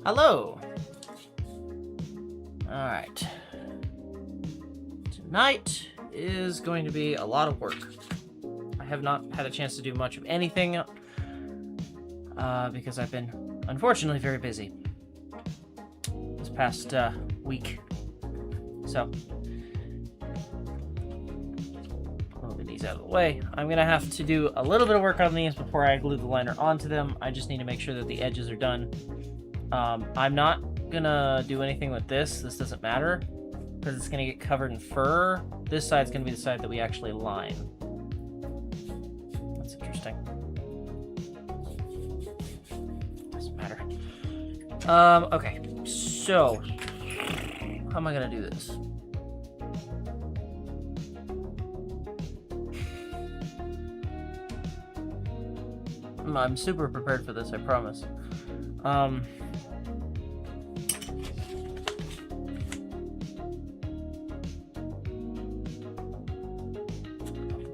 Hello. Alright. Tonight is going to be a lot of work. I have not had a chance to do much of anything because I've been, unfortunately, very busy this past week. So, moving these out of the way. I'm going to have to do a little bit of work on these before I glue the liner onto them. I just need to make sure that the edges are done. I'm not gonna do anything with this. This doesn't matter because it's gonna get covered in fur. This side's gonna be the side that we actually line. That's interesting. Doesn't matter. Okay. So, how am I gonna do this? I'm super prepared for this, I promise.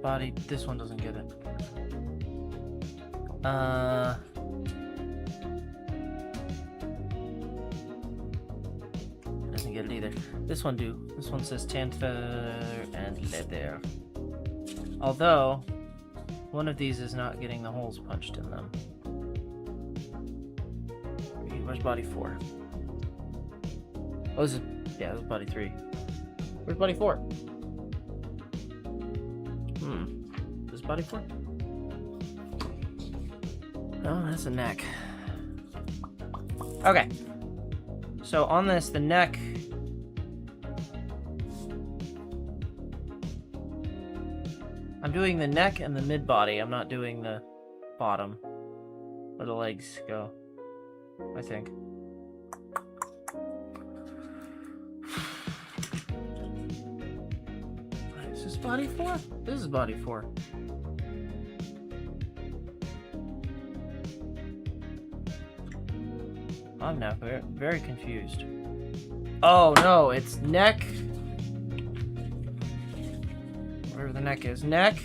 Body, this one doesn't get it. Doesn't get it either. This one do. This one says tan fur and leather. Although, one of these is not getting the holes punched in them. Where's body 4? Oh, is it? Yeah, this is body 3. Where's body 4? This is body 4? Oh, that's a neck. Okay. So on this, the neck. I'm doing the neck and the mid body. I'm not doing the bottom where the legs go, I think. Is this body 4? This is body 4. I'm now very confused. Oh no, it's neck. Wherever the neck is. Neck.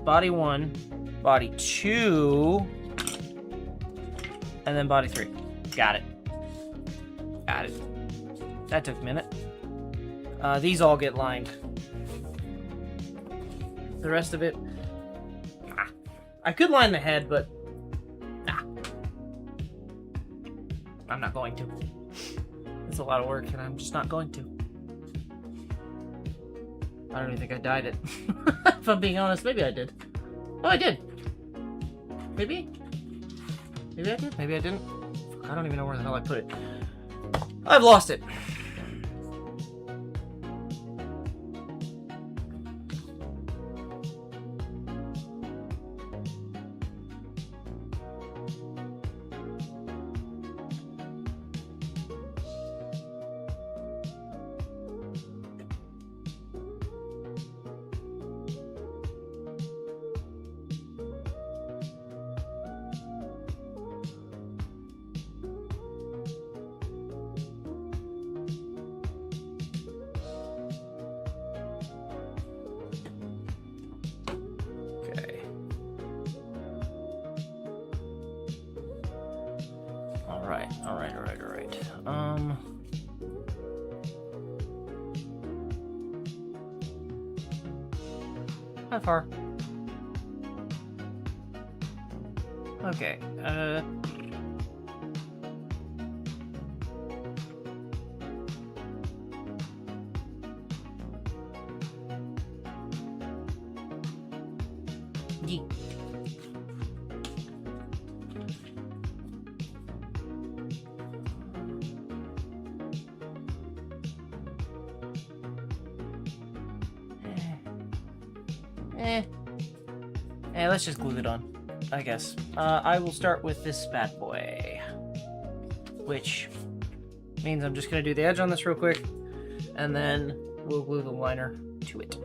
Body 1. Body 2. And then body 3. Got it. Got it. That took a minute. These all get lined. The rest of it... I could line the head, but... I'm not going to. It's a lot of work, and I'm just not going to. I don't even think I dyed it. If I'm being honest, maybe I did. Oh, I did. Maybe? Maybe I did? Maybe I didn't? I don't even know where the hell I put it. I've lost it. Alright. How far? Okay, Yeet. Let's just glue it on, I guess. I will start with this bad boy, which means I'm just going to do the edge on this real quick, and then we'll glue the liner to it.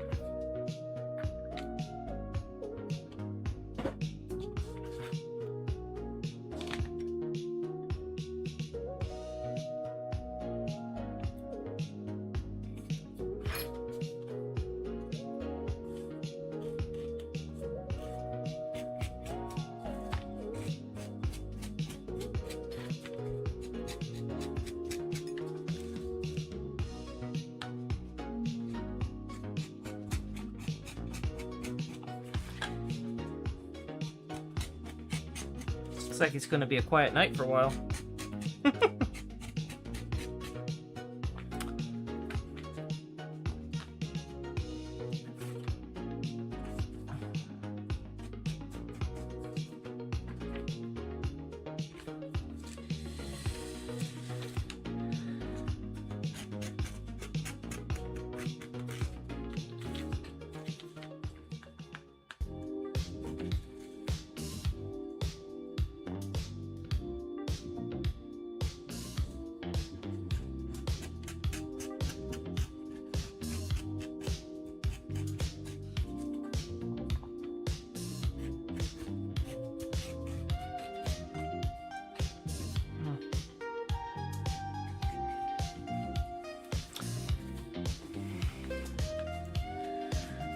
Looks like it's going to be a quiet night for a while.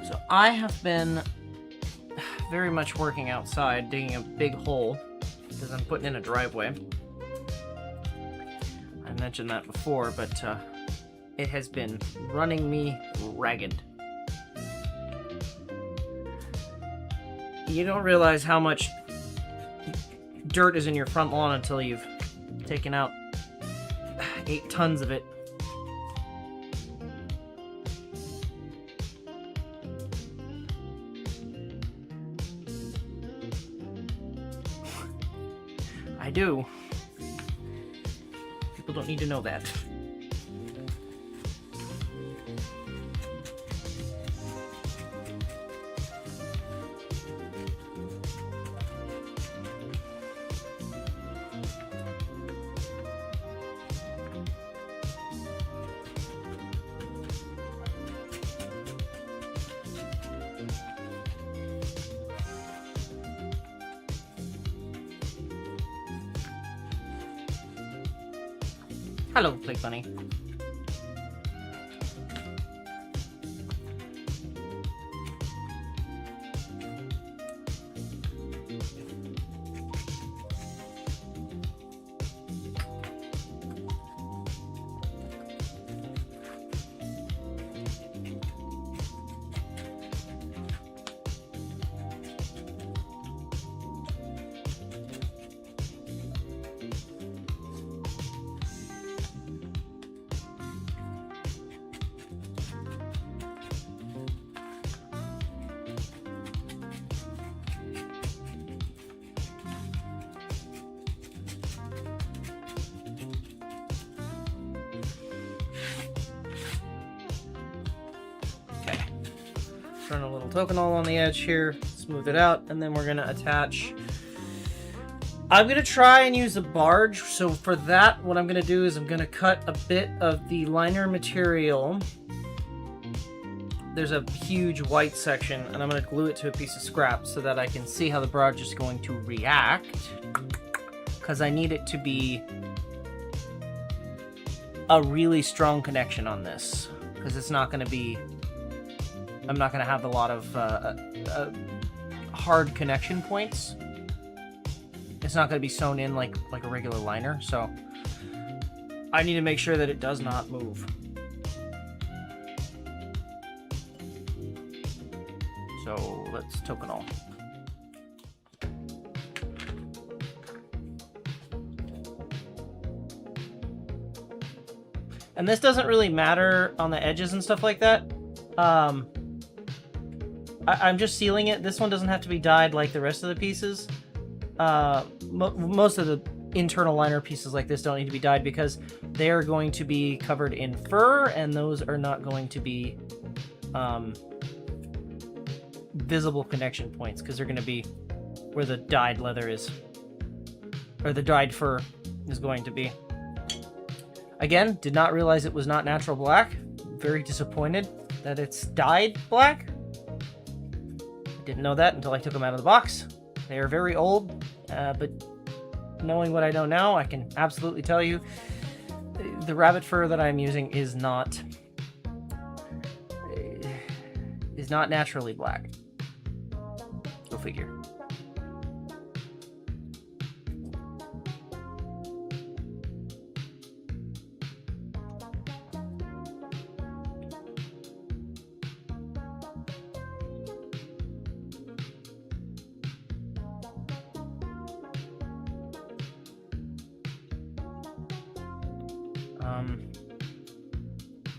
So I have been very much working outside, digging a big hole, because I'm putting in a driveway. I mentioned that before, but it has been running me ragged. You don't realize how much dirt is in your front lawn until you've taken out 8 tons of it. I do. People don't need to know that. Hello, Flake Bunny. Run a little tokenol on the edge here, smooth it out, and then we're going to attach. I'm going to try and use a barge, so for that, what I'm going to do is I'm going to cut a bit of the liner material. There's a huge white section, and I'm going to glue it to a piece of scrap so that I can see how the barge is going to react, because I need it to be a really strong connection on this, because it's not going to be... I'm not going to have a lot of hard connection points. It's not going to be sewn in like a regular liner, so I need to make sure that it does not move. So let's tokenol. And this doesn't really matter on the edges and stuff like that. I'm just sealing it. This one doesn't have to be dyed like the rest of the pieces. Most of the internal liner pieces like this don't need to be dyed because they are going to be covered in fur, and those are not going to be visible connection points because they're going to be where the dyed leather is, or the dyed fur is going to be. Again, did not realize it was not natural black. Very disappointed that it's dyed black. Didn't know that until I took them out of the box. They are very old, but knowing what I know now, I can absolutely tell you the rabbit fur that I'm using is not naturally black. Go figure.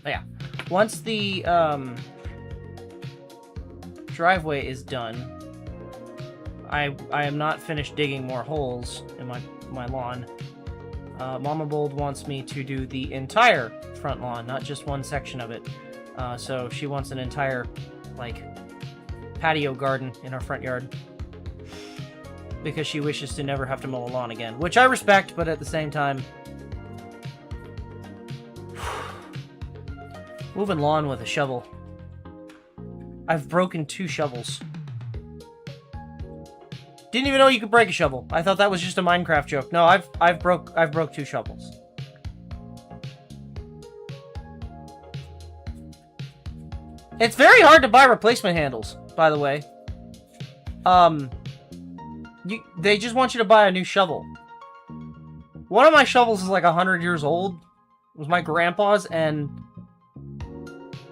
Yeah. Once the driveway is done, I am not finished digging more holes in my lawn. Mama Bold wants me to do the entire front lawn, not just one section of it. So she wants an entire, like, patio garden in our front yard. Because she wishes to never have to mow a lawn again. Which I respect, but at the same time... moving lawn with a shovel. I've broken 2 shovels. Didn't even know you could break a shovel. I thought that was just a Minecraft joke. No, I've broke 2 shovels. It's very hard to buy replacement handles, by the way. They just want you to buy a new shovel. One of my shovels is like 100 years old. It was my grandpa's, and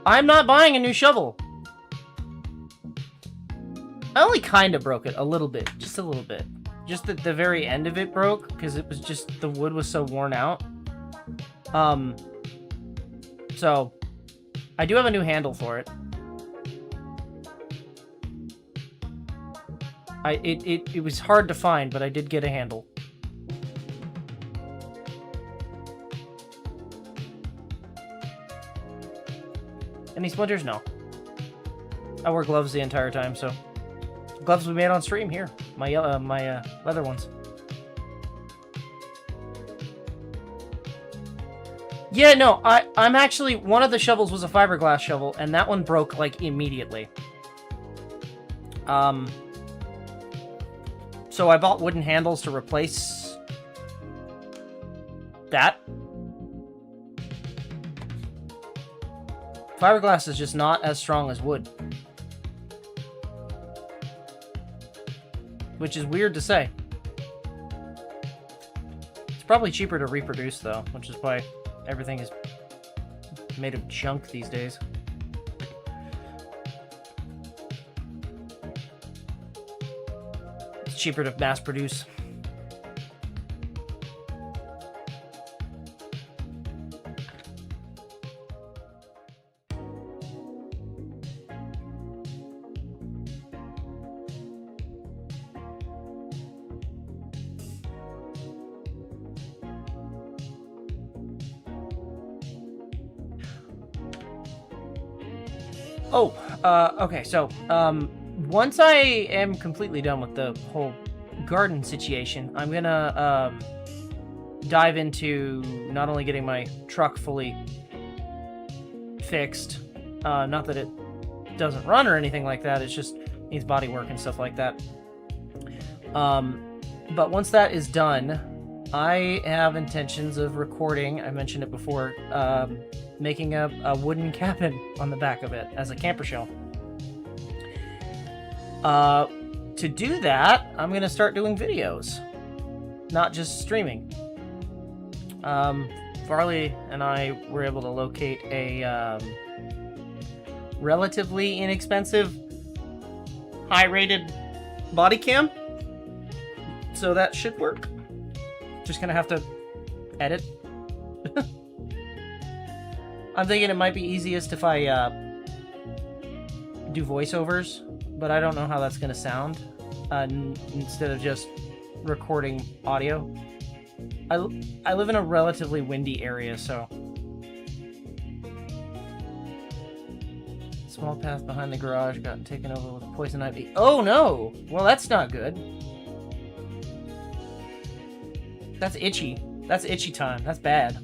I'm not buying a new shovel. I only kind of broke it a little bit, just a little bit. Just that the very end of it broke because it was just the wood was so worn out. So I do have a new handle for it. It was hard to find, but I did get a handle. Any splinters? No. I wore gloves the entire time, so gloves we made on stream here. My leather ones. Yeah, no, I'm actually, one of the shovels was a fiberglass shovel, and that one broke, like, immediately. So I bought wooden handles to replace that. Fiberglass is just not as strong as wood. Which is weird to say. It's probably cheaper to reproduce, though, which is why everything is made of junk these days. It's cheaper to mass produce. Okay, so, once I am completely done with the whole garden situation, I'm gonna, dive into not only getting my truck fully fixed, not that it doesn't run or anything like that, it just needs body work and stuff like that. But once that is done, I have intentions of recording, I mentioned it before, making a wooden cabin on the back of it as a camper shell. To do that, I'm gonna start doing videos, not just streaming. Farley and I were able to locate a relatively inexpensive, high-rated body cam, so that should work. Just gonna have to edit. I'm thinking it might be easiest if I do voiceovers, but I don't know how that's going to sound instead of just recording audio. I live in a relatively windy area, so... Small path behind the garage got taken over with poison ivy. Oh no! Well, that's not good. That's itchy. That's itchy time. That's bad.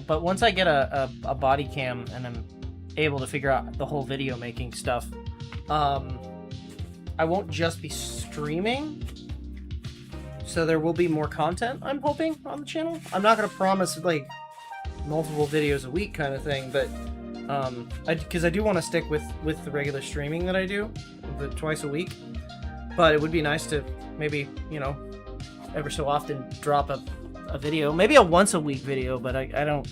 But once I get a body cam and I'm able to figure out the whole video making stuff, I won't just be streaming. So there will be more content, I'm hoping, on the channel. I'm not going to promise, like, multiple videos a week kind of thing, but because I do want to stick with the regular streaming that I do, the twice a week. But it would be nice to maybe, you know, ever so often drop a video, maybe a once a week video, but I don't,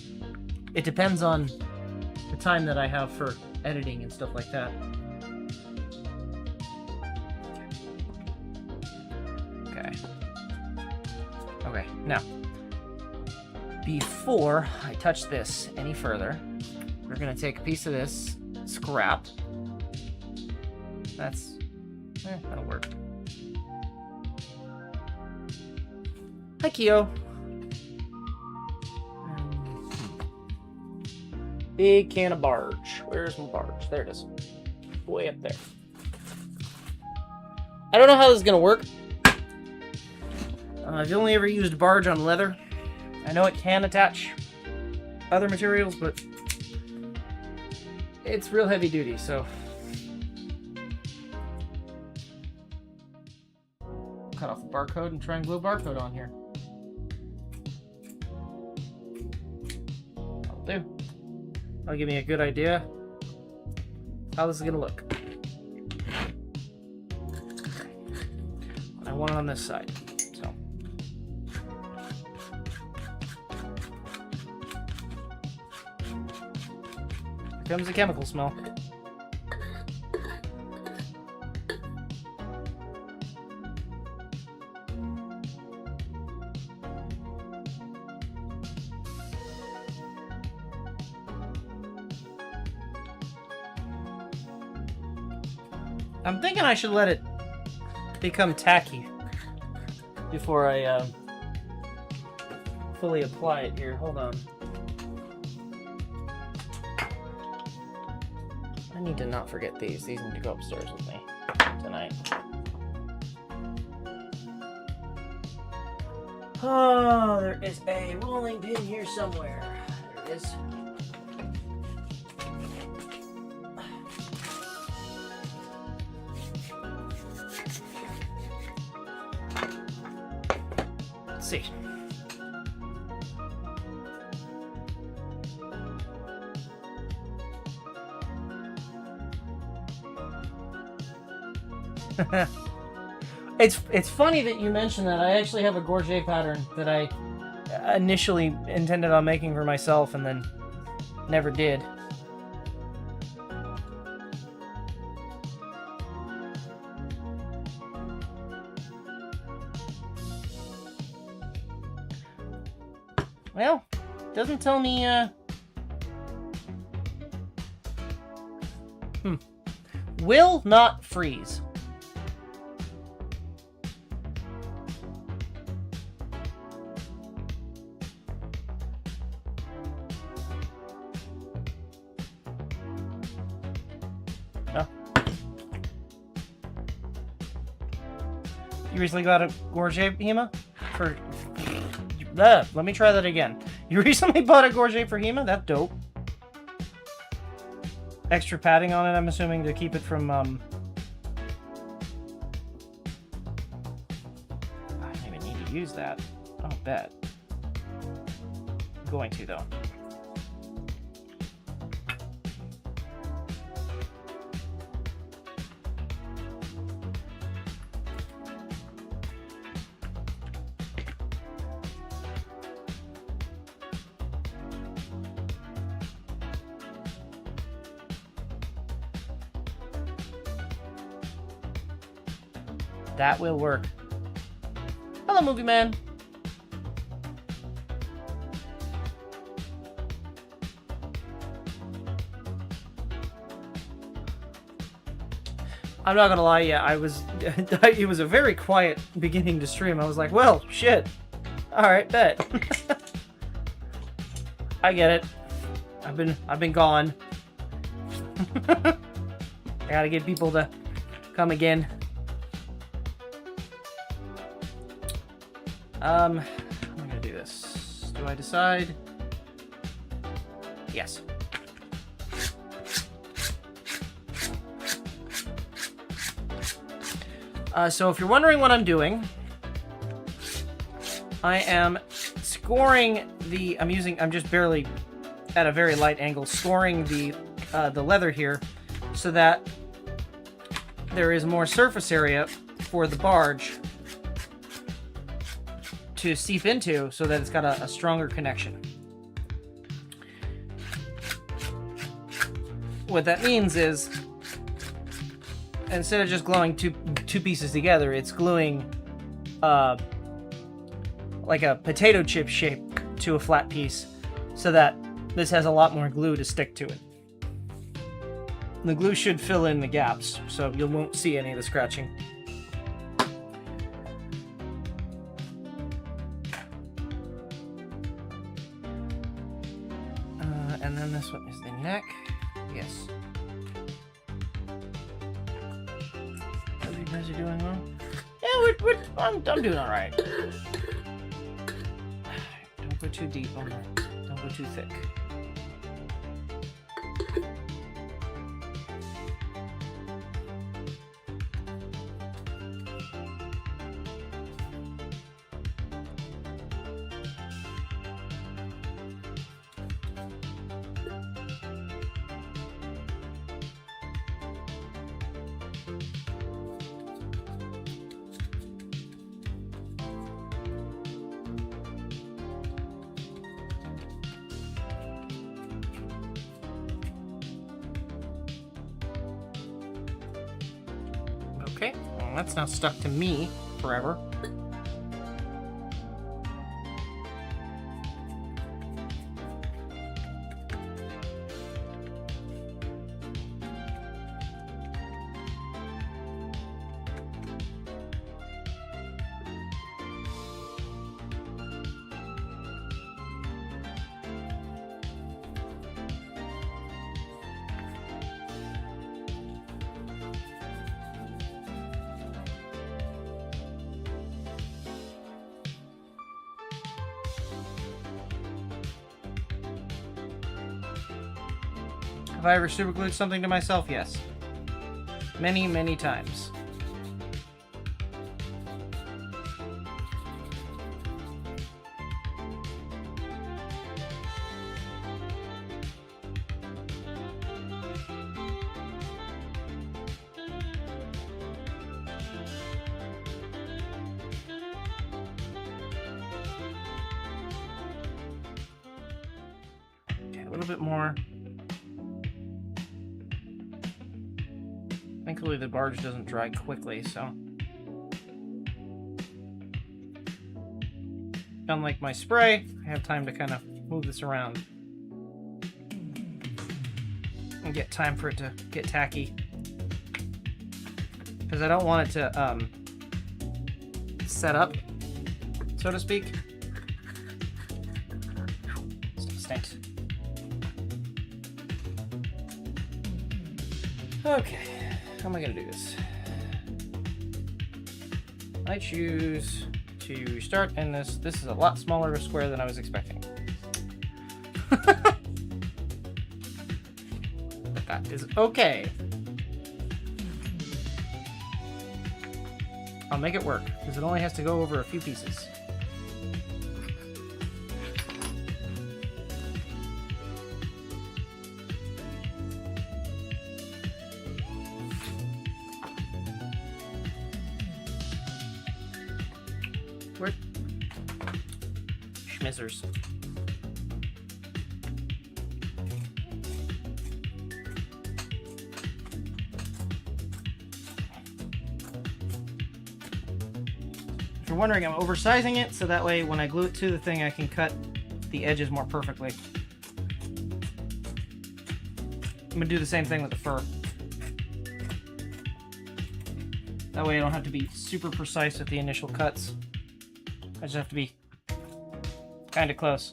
it depends on the time that I have for editing and stuff like that. Okay, now, before I touch this any further, we're gonna take a piece of this scrap. That'll work. Hi, Kyo. Big can of barge. Where's my barge? There it is. Way up there. I don't know how this is gonna work. I've only ever used barge on leather. I know it can attach other materials, but it's real heavy duty, so. Cut off the barcode and try and glue a barcode on here. That'll do. That'll give me a good idea how this is gonna look. I want it on this side. Here comes the chemical smell. I'm thinking I should let it become tacky before I fully apply it here. Hold on. I need to not forget these. These need to go upstairs with me tonight. Oh, there is a rolling pin here somewhere. There it is. Let's see. It's funny that you mentioned that. I actually have a gorget pattern that I initially intended on making for myself and then never did. Well, doesn't tell me will not freeze. Oh. You recently got a gorget, Hema? For let me try that again. You recently bought a gorget for Hema? That's dope. Extra padding on it, I'm assuming, to keep it from, I don't even need to use that. I'll bet. I'm going to, though. That will work. Hello, Movie Man. I'm not gonna lie, yeah, I was. It was a very quiet beginning to stream. I was like, well, shit. Alright, bet. I get it. I've been gone. I gotta get people to come again. How am I gonna do this? Do I decide? Yes. So if you're wondering what I'm doing, I am scoring the, I'm just barely at a very light angle, scoring the leather here so that there is more surface area for the barge to seep into so that it's got a stronger connection. What that means is, instead of just gluing two pieces together, it's gluing like a potato chip shape to a flat piece so that this has a lot more glue to stick to it. The glue should fill in the gaps, so you won't see any of the scratching. And then this one is the neck. Yes. Hope you guys are doing well. Yeah, I'm doing all right. Don't go too deep on that. Don't go too thick. Okay, well, that's now stuck to me forever. Have I ever superglued something to myself? Yes. Many, many times. Okay, a little bit more. Thankfully, the barge doesn't dry quickly, so. Unlike my spray, I have time to kind of move this around and get time for it to get tacky. Because I don't want it to set up, so to speak. Stuff stinks. Okay. How am I going to do this? I choose to start in this. This is a lot smaller of a square than I was expecting. But that is okay. I'll make it work, because it only has to go over a few pieces. Schmizzers. If you're wondering, I'm oversizing it so that way when I glue it to the thing I can cut the edges more perfectly. I'm gonna do the same thing with the fur. That way I don't have to be super precise with the initial cuts. I just have to be kind of close.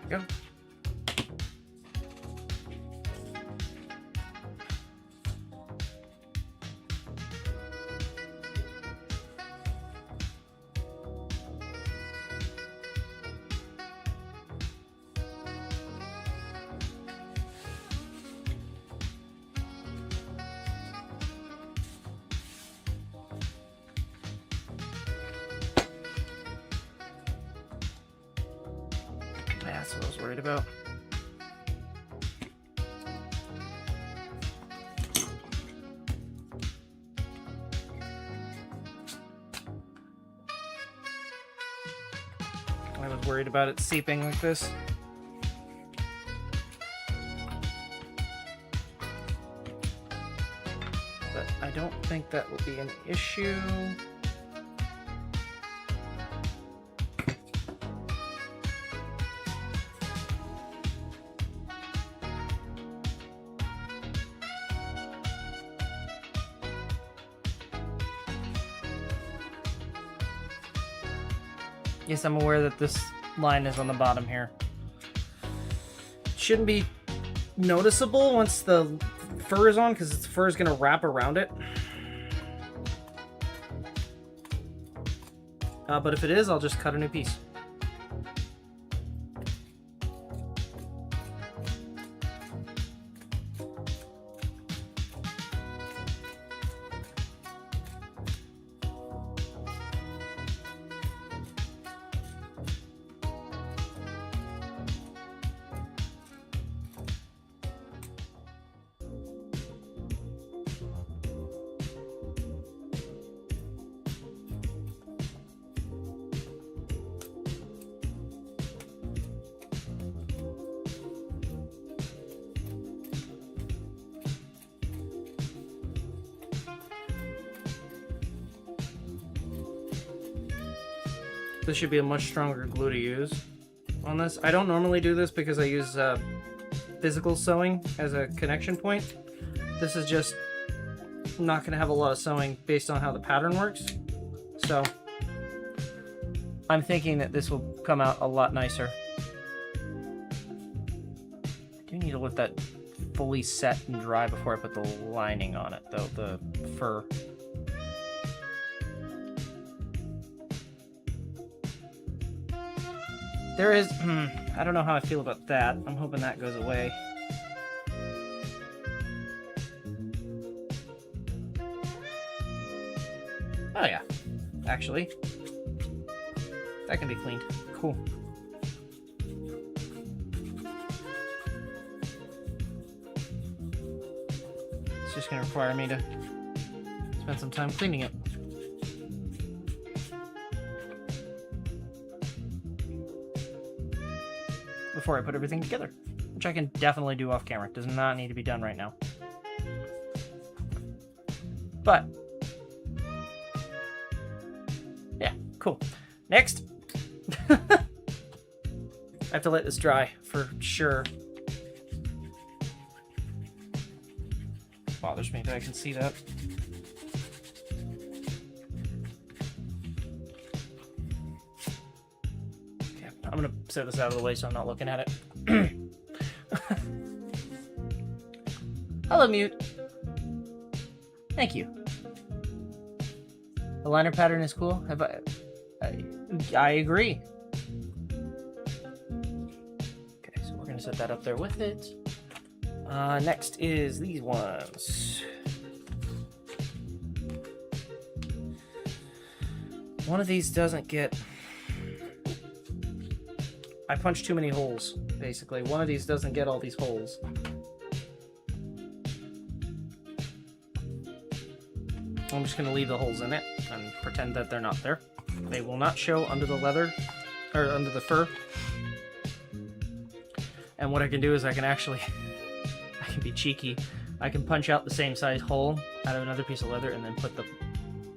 There we go. That's what I was worried about. I was worried about it seeping like this. But I don't think that will be an issue. Yes, I'm aware that this line is on the bottom here. Shouldn't be noticeable once the fur is on, because the fur is going to wrap around it. But if it is, I'll just cut a new piece. This should be a much stronger glue to use on this. I don't normally do this because I use physical sewing as a connection point. This is just not going to have a lot of sewing based on how the pattern works. So I'm thinking that this will come out a lot nicer. I do need to let that fully set and dry before I put the lining on it, though, the fur. There is, I don't know how I feel about that. I'm hoping that goes away. Oh yeah, actually. That can be cleaned. Cool. It's just gonna require me to spend some time cleaning it. Before I put everything together, which I can definitely do off camera. It does not need to be done right now. But yeah, cool. Next, I have to let this dry for sure. Bothers me that I can see that. I'm gonna set this out of the way so I'm not looking at it. Hello, Mute. Thank you. The liner pattern is cool. I agree. Okay, so we're gonna set that up there with it. Next is these ones. One of these doesn't get... I punched too many holes, basically. One of these doesn't get all these holes. I'm just going to leave the holes in it and pretend that they're not there. They will not show under the leather, or under the fur. And what I can do is I can actually, I can be cheeky. I can punch out the same size hole out of another piece of leather and then put the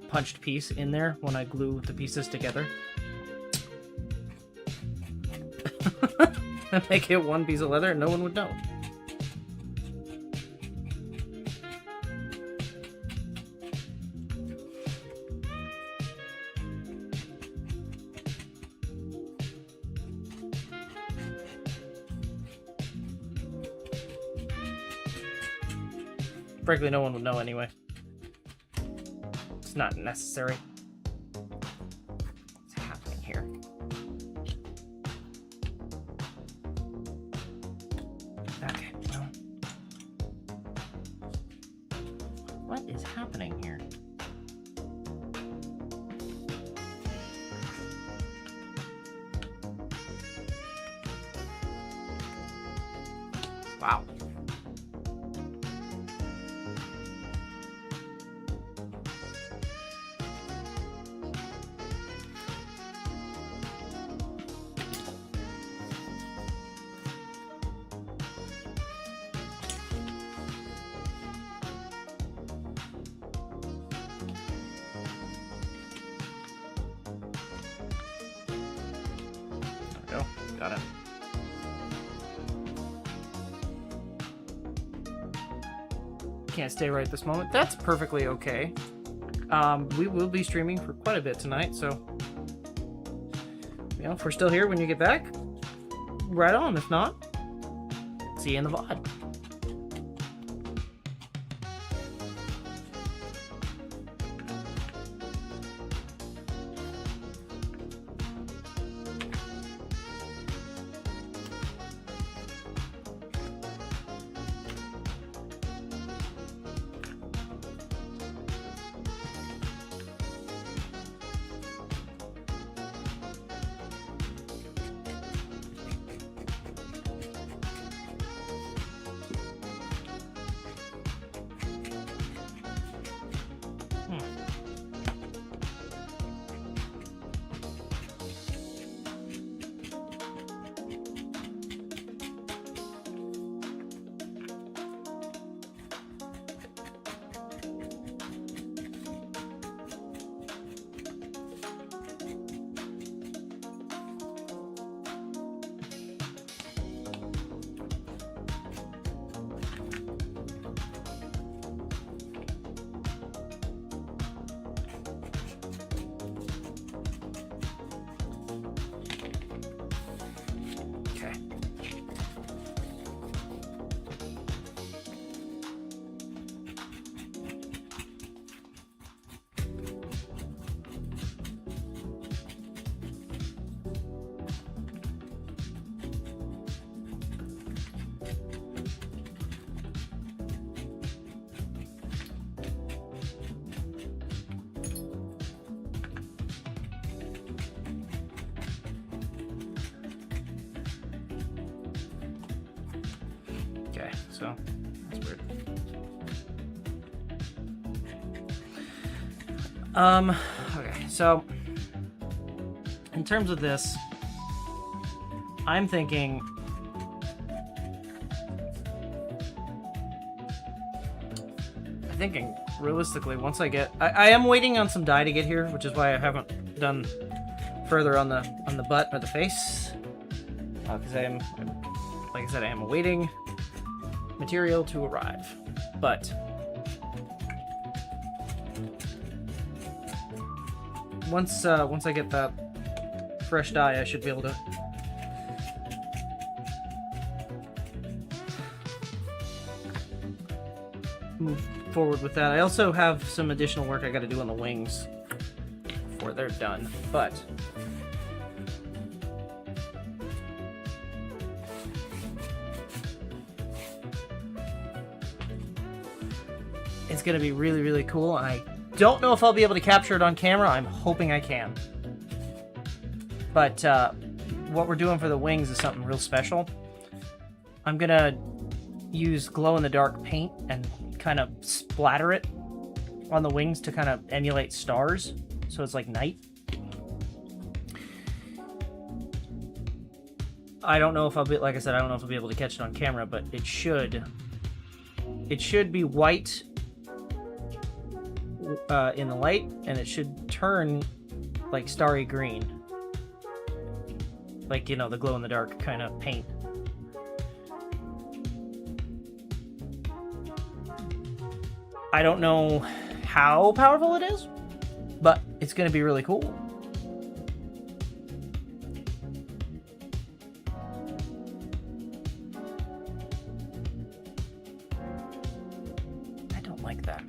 punched piece in there when I glue the pieces together. And make it one piece of leather and no one would know. frankly, no one would know anyway. It's not necessary. What's happening here? Okay, well. What is happening here? Wow. There we go. Got it. Can't stay right this moment. That's perfectly okay. We will be streaming for quite a bit tonight, so you know, if we're still here when you get back, right on. If not, see you in the VOD. Okay, so that's weird. Okay, so in terms of this, I'm thinking realistically, once I get, I am waiting on some dye to get here, which is why I haven't done further on the butt or the face, because I am, like I said, I am awaiting material to arrive. But once I get that fresh dye, I should be able to move forward with that. I also have some additional work I got to do on the wings before they're done, but it's going to be really, really cool. I don't know if I'll be able to capture it on camera. I'm hoping I can. But what we're doing for the wings is something real special. I'm going to use glow-in-the-dark paint and kind of splatter it on the wings to kind of emulate stars. So it's like night. I don't know if I'll be, like I said, I don't know if I'll be able to catch it on camera, but it should be white in the light, and it should turn like starry green, like, you know, the glow-in-the-dark kind of paint. I don't know how powerful it is, but it's going to be really cool. like that.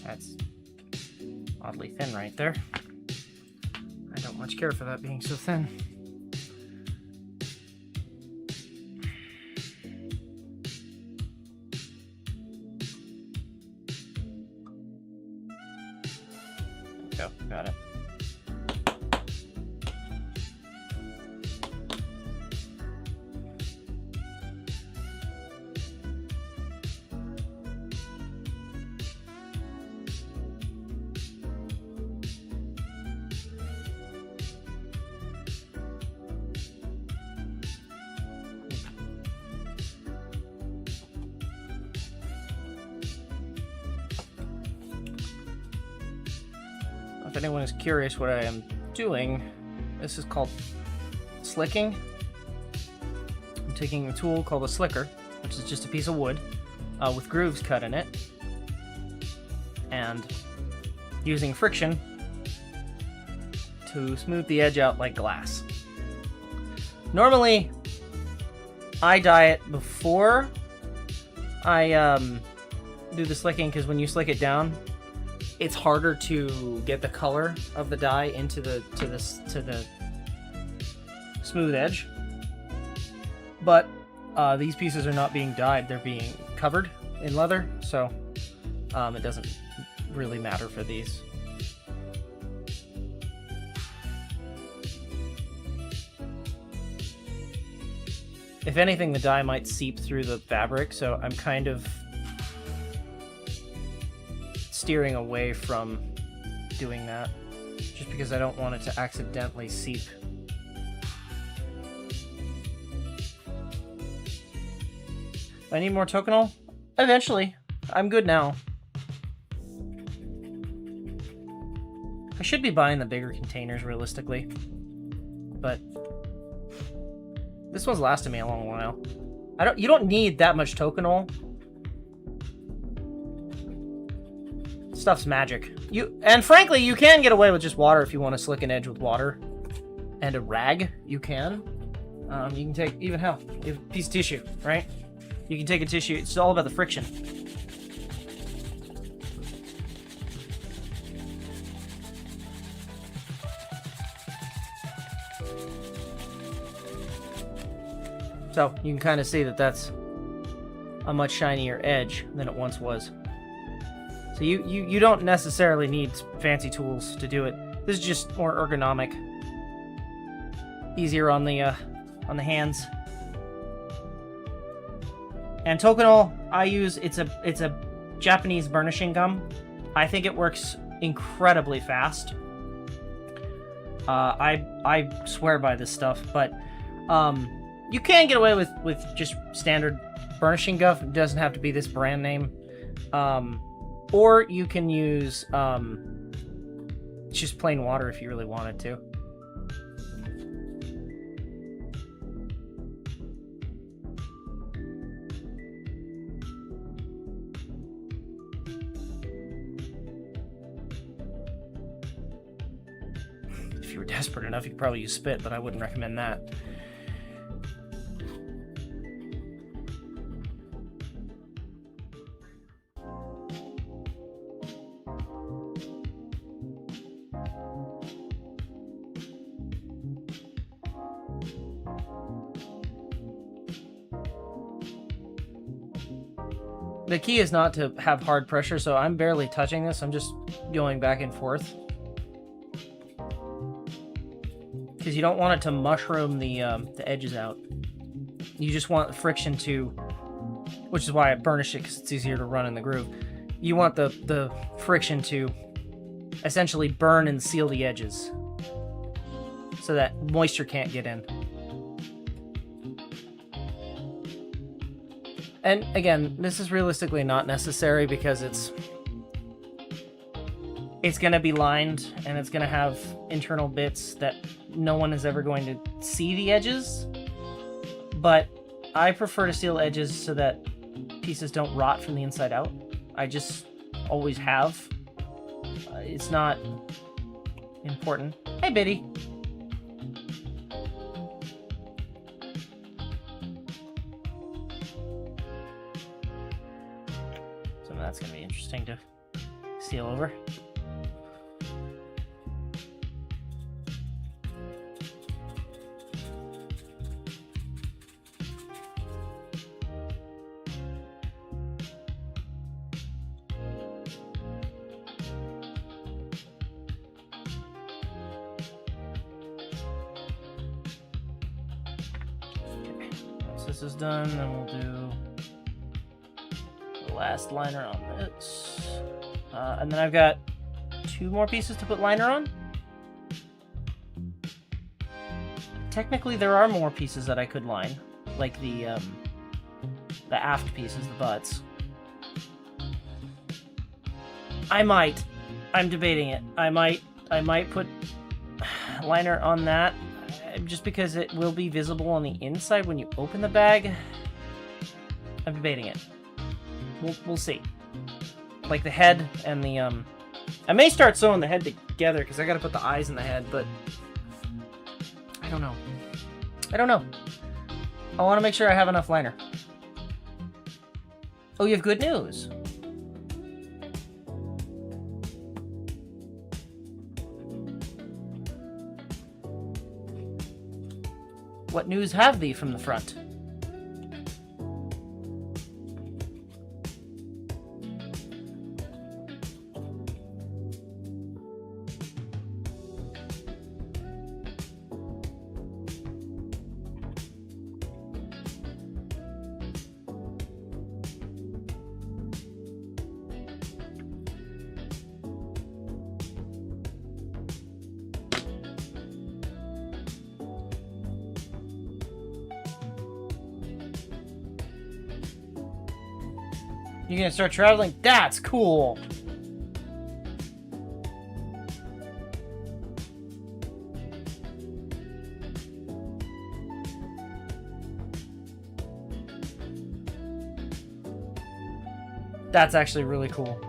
That's oddly thin right there. I don't much care for that being so thin. There we go, got it. If anyone is curious what I am doing, this is called slicking. I'm taking a tool called a slicker, which is just a piece of wood with grooves cut in it, and using friction to smooth the edge out like glass. Normally, I dye it before I do the slicking, because when you slick it down, it's harder to get the color of the dye into the smooth edge. But these pieces are not being dyed; they're being covered in leather, so it doesn't really matter for these. If anything, the dye might seep through the fabric, so I'm kind of steering away from doing that, just because I don't want it to accidentally seep. I need more tokenol? Eventually. I'm good now. I should be buying the bigger containers, realistically. But this one's lasted me a long while. You don't need that much tokenol. Stuff's magic. And frankly, you can get away with just water if you want to slick an edge with water. And a rag, you can. You can take, even hell, you have a piece of tissue, right? You can take a tissue, it's all about the friction. So you can kind of see that that's a much shinier edge than it once was. So you don't necessarily need fancy tools to do it. This is just more ergonomic, easier on the hands. And tokenol I use, it's a Japanese burnishing gum. I think it works incredibly fast. I swear by this stuff, but you can get away with just standard burnishing gum. It doesn't have to be this brand name. Or you can use just plain water if you really wanted to. If you were desperate enough, you could probably use spit, but I wouldn't recommend that. The key is not to have hard pressure, so I'm barely touching this. I'm just going back and forth. because you don't want it to mushroom the edges out. You just want the friction to, which is why I burnish it, because it's easier to run in the groove. You want the friction to essentially burn and seal the edges so that moisture can't get in. And again, this is realistically not necessary because it's going to be lined and it's going to have internal bits that no one is ever going to see the edges. But I prefer to seal edges so that pieces don't rot from the inside out. I just always have. It's not important. Hey, Biddy. So that's going to be interesting to seal over. This is done, then we'll do the last liner on this. And then I've got 2 more pieces to put liner on. Technically, there are more pieces that I could line, like the aft pieces, the butts. I might. I'm debating it. I might put liner on that. Just because it will be visible on the inside when you open the bag. I'm debating it. We'll see. Like the head and the I may start sewing the head together because I gotta put the eyes in the head, but I don't know. I want to make sure I have enough liner. Oh, you have good news. What news have thee from the front? You're gonna start traveling? That's cool! That's actually really cool.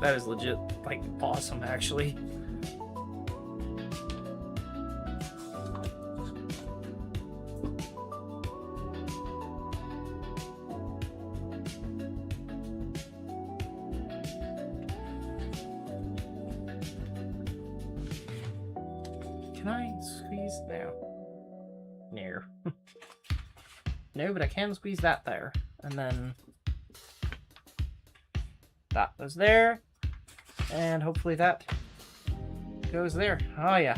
That is legit, like, awesome, actually. Can I squeeze there? No. No, but I can squeeze that there. And then that goes there. And hopefully that goes there. Oh, yeah.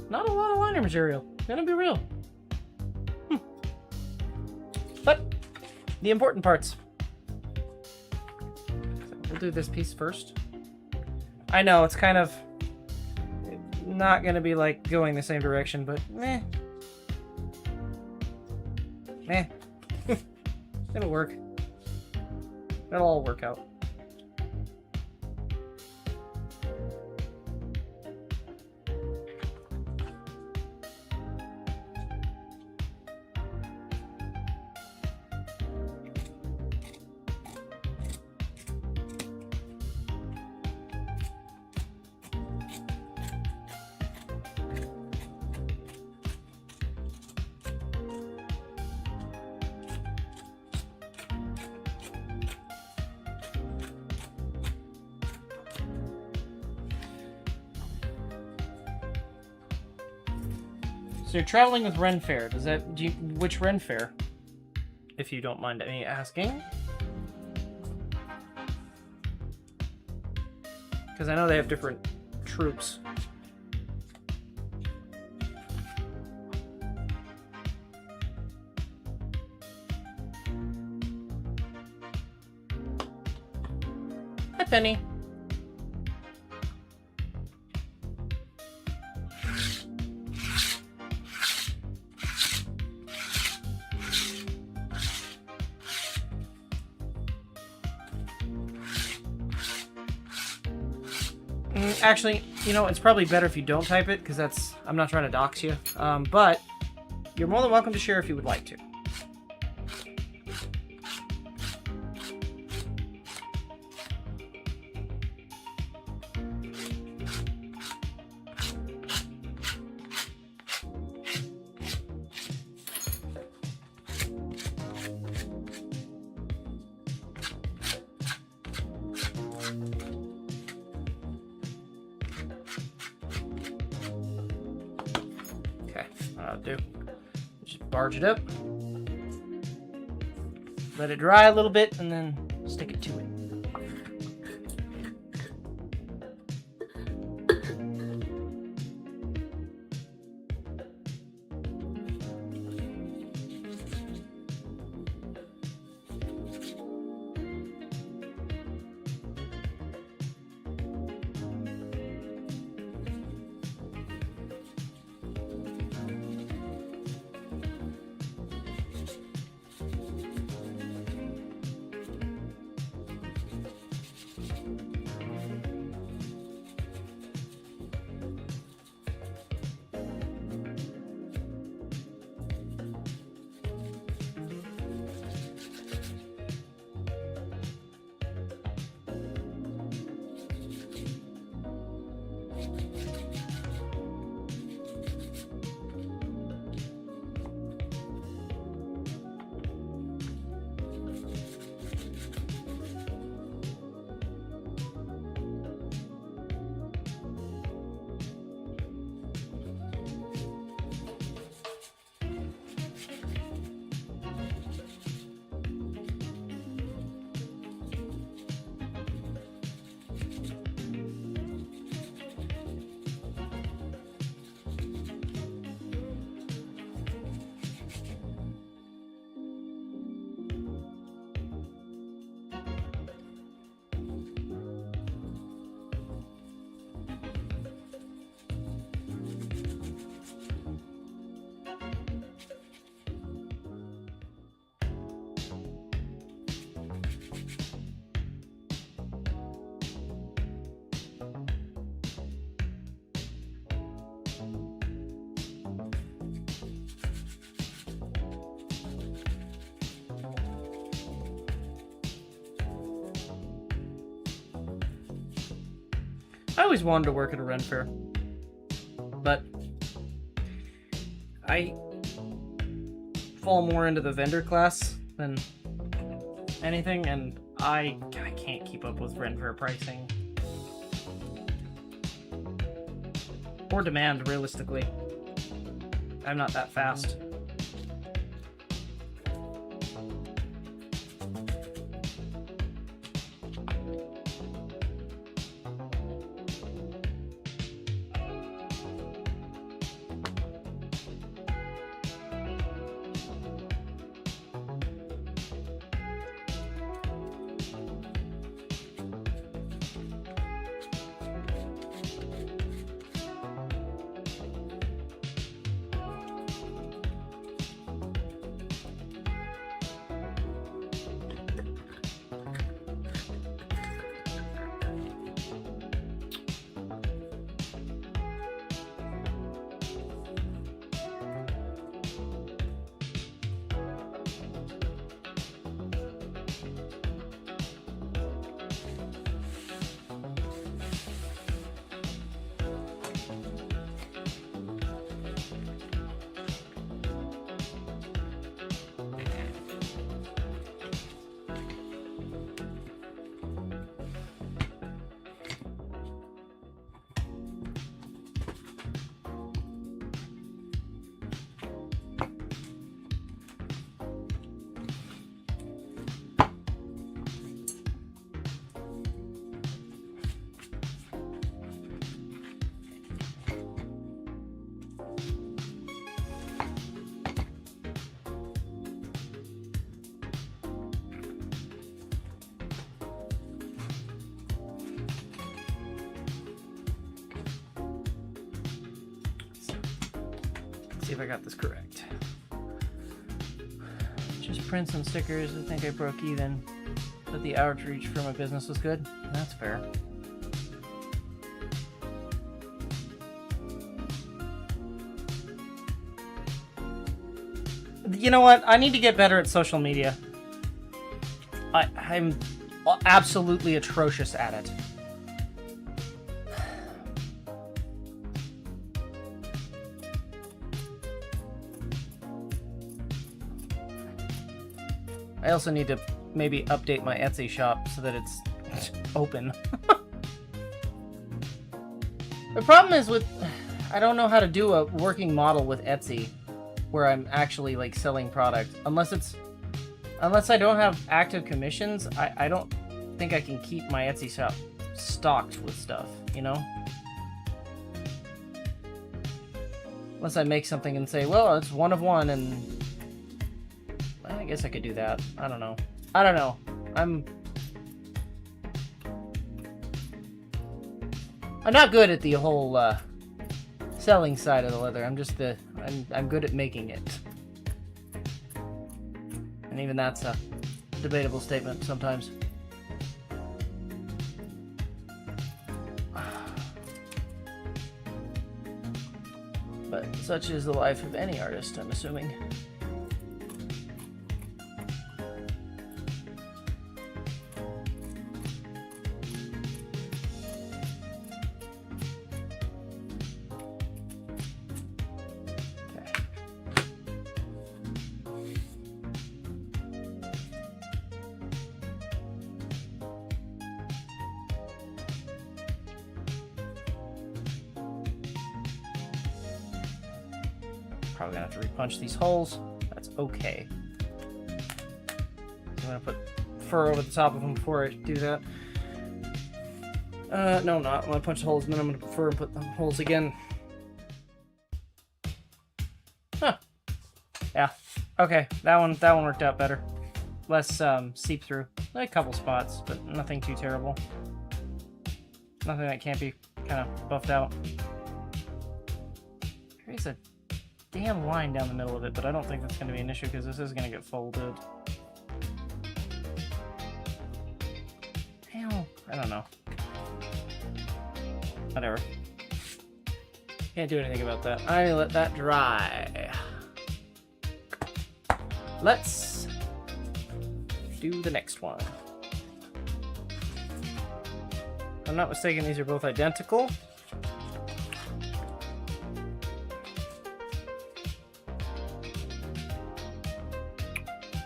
Not a lot of liner material. Gonna be real. But the important parts. So we'll do this piece first. I know it's kind of not gonna be like going the same direction, but meh. It'll work. It'll all work out. So you're traveling with Ren Fair. Does that... which Ren Fair? If you don't mind me asking. Because I know they have different troops. Hi, Penny. Actually, you know, it's probably better if you don't type it, because that's... I'm not trying to dox you. But you're more than welcome to share if you would like to. Do. Just barge it up. Let it dry a little bit and then stick it to it. I always wanted to work at a Ren Fair, but I fall more into the vendor class than anything, and I can't keep up with Ren Fair pricing. Or demand, realistically. I'm not that fast. see if I got this correct. Just prints and stickers. I think I broke even, but the outreach for my business was good. That's fair. You know what? I need to get better at social media. I'm absolutely atrocious at it. I also need to maybe update my Etsy shop so that it's open. The problem is I don't know how to do a working model with Etsy where I'm actually like selling product. Unless I don't have active commissions, I don't think I can keep my Etsy shop stocked with stuff, you know? Unless I make something and say, well, it's one of one, and I guess I could do that. I don't know. I'm not good at the whole selling side of the leather. I'm good at making it. And even that's a debatable statement sometimes. But such is the life of any artist, I'm assuming. Probably gonna have to repunch these holes. That's okay. I'm gonna put fur over the top of them before I do that. No, I'm not. I'm gonna punch the holes and then I'm gonna put fur and put the holes again. Huh. Yeah. Okay. That one worked out better. Less seep through. A couple spots, but nothing too terrible. Nothing that can't be kind of buffed out. There's a damn line down the middle of it, but I don't think that's going to be an issue because this is going to get folded. Hell, I don't know. Whatever. Can't do anything about that. I let that dry. Let's do the next one. If I'm not mistaken, these are both identical.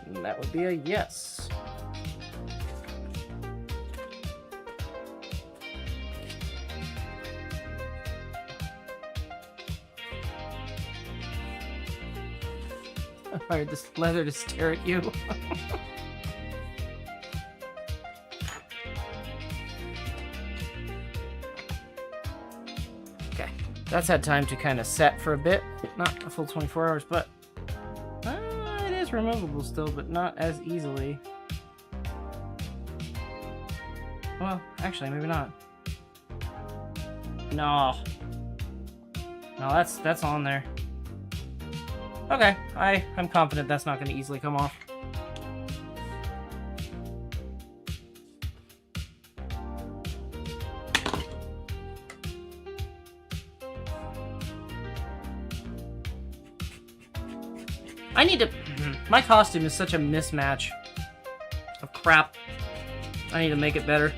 And that would be a yes. I fired this leather to stare at you. Okay, that's had time to kind of set for a bit. Not a full 24 hours, but it is removable still, but not as easily. Well, actually, maybe not. No, that's on there. Okay, I'm confident that's not going to easily come off. I need to... My costume is such a mismatch of crap. I need to make it better.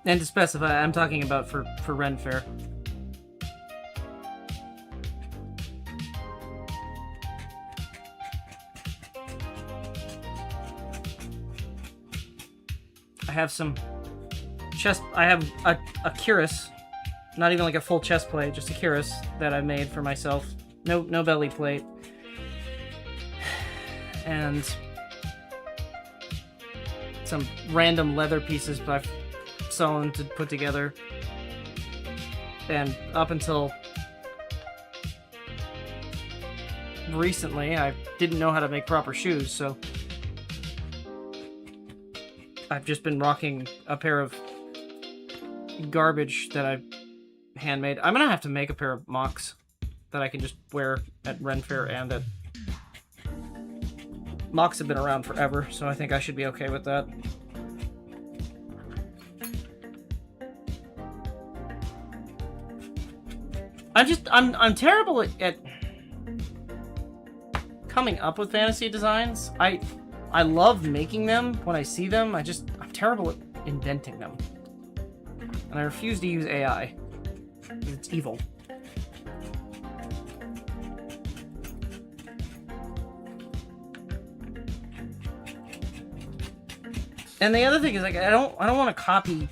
And to specify, I'm talking about for Ren Fair. I have some chest. I have a cuirass, not even like a full chest plate, just a cuirass that I made for myself. No belly plate, some random leather pieces I've sewn to put together. And up until recently, I didn't know how to make proper shoes, so I've just been rocking a pair of garbage that I handmade. I'm gonna have to make a pair of mocks that I can just wear at Ren Fair and at... Mocks have been around forever, so I think I should be okay with that. I'm terrible at coming up with fantasy designs. I love making them when I see them. I'm terrible at inventing them. And I refuse to use AI. It's evil. And the other thing is, like, I don't want to copy.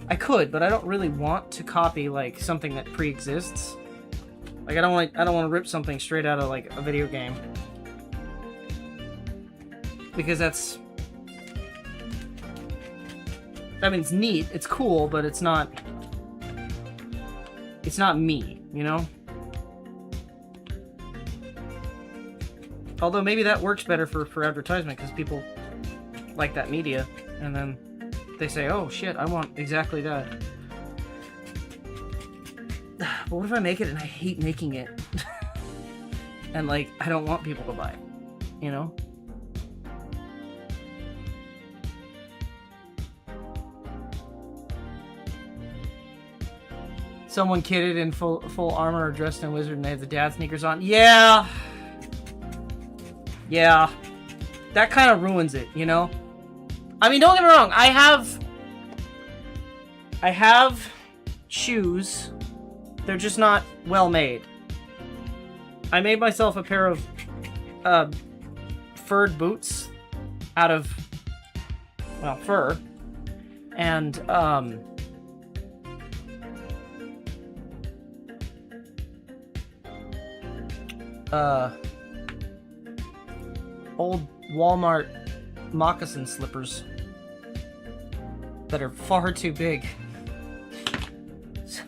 I could, but I don't really want to copy like something that pre-exists. Like I don't want to rip something straight out of like a video game, because that's. I mean, it's neat, it's cool, but it's not. It's not me, you know. Although maybe that works better for advertisement, because people like that media, and then they say, oh shit, I want exactly that. But what if I make it and I hate making it? And like, I don't want people to buy it, you know? Someone kitted in full armor or dressed in wizard and they have the dad sneakers on. Yeah! Yeah. That kind of ruins it, you know? I mean, don't get me wrong, I have shoes. They're just not well made. I made myself a pair of furred boots out of, well, fur. And old Walmart moccasin slippers that are far too big. So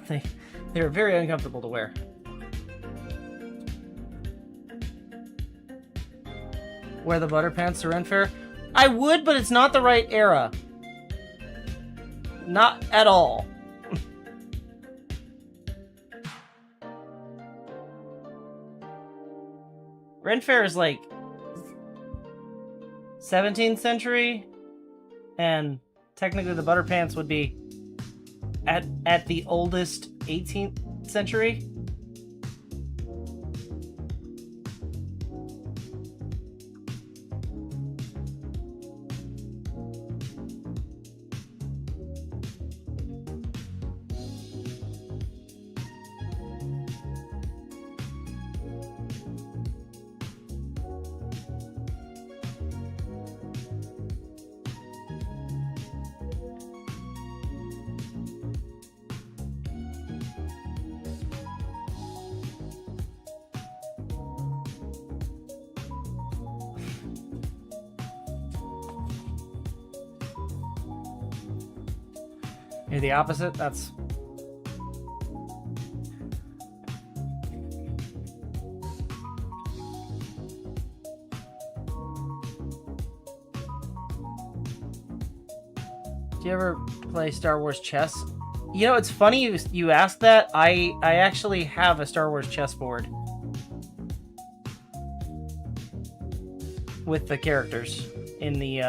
they're very uncomfortable to wear. Wear the butter pants to Ren Fair? I would, but it's not the right era. Not at all. Ren Fair is like 17th century, and technically the butter pants would be at the oldest 18th century. You're the opposite? That's... Do you ever play Star Wars chess? You know, it's funny you asked that. I actually have a Star Wars chessboard with the characters in the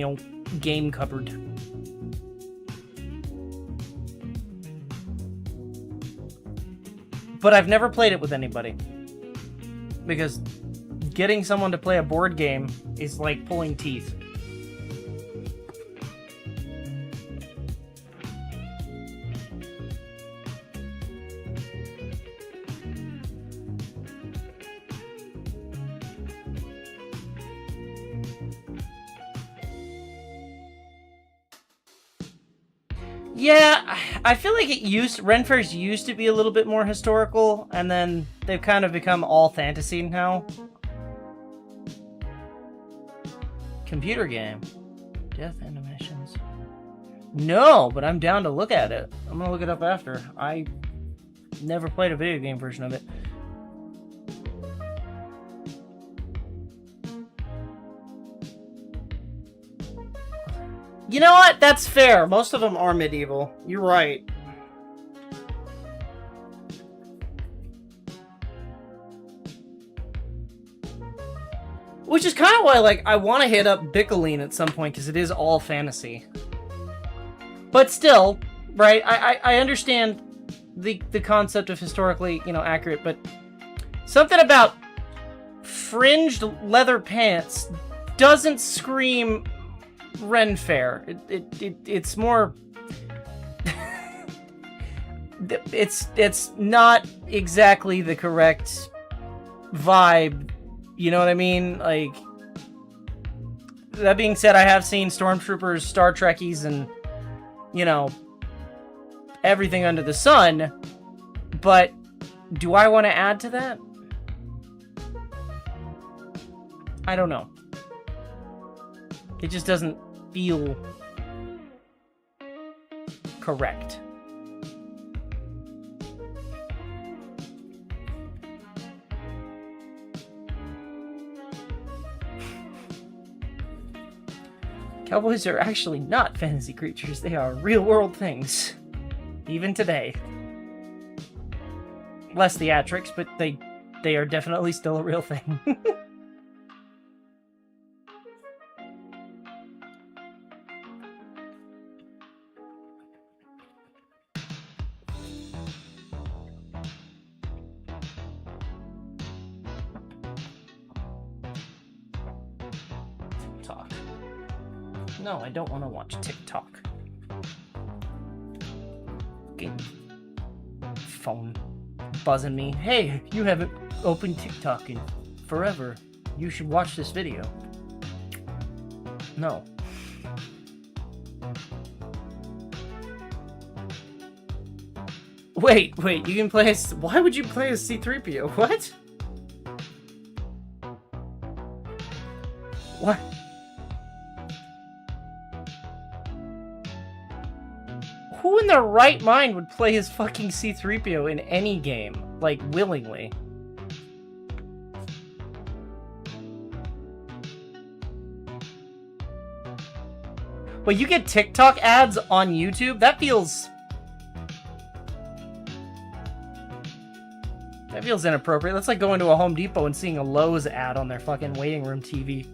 old game cupboard. But I've never played it with anybody, because getting someone to play a board game is like pulling teeth. Yeah, I feel like Ren Fairs used to be a little bit more historical, and then they've kind of become all fantasy now. Computer game. Death animations. No, but I'm down to look at it. I'm gonna look it up after. I never played a video game version of it. You know what? That's fair. Most of them are medieval. You're right. Which is kind of why, like, I want to hit up Bickeline at some point, because it is all fantasy. But still, right, I understand the concept of historically, you know, accurate, but something about fringed leather pants doesn't scream Ren Fair. It's more... it's not exactly the correct vibe. You know what I mean? Like, that being said, I have seen Stormtroopers, Star Trekkies, and, you know, everything under the sun, but do I want to add to that? I don't know. It just doesn't feel correct. Cowboys are actually not fantasy creatures. They are real-world things. Even today. Less theatrics, but they are definitely still a real thing. No, I don't want to watch TikTok. Fucking phone buzzing me. Hey, you haven't opened TikTok in forever. You should watch this video. No. Wait, you can play as... Why would you play as C-3PO? What? What? Who in their right mind would play as fucking C-3PO in any game? Like, willingly. But you get TikTok ads on YouTube? That feels inappropriate. That's like going to a Home Depot and seeing a Lowe's ad on their fucking waiting room TV.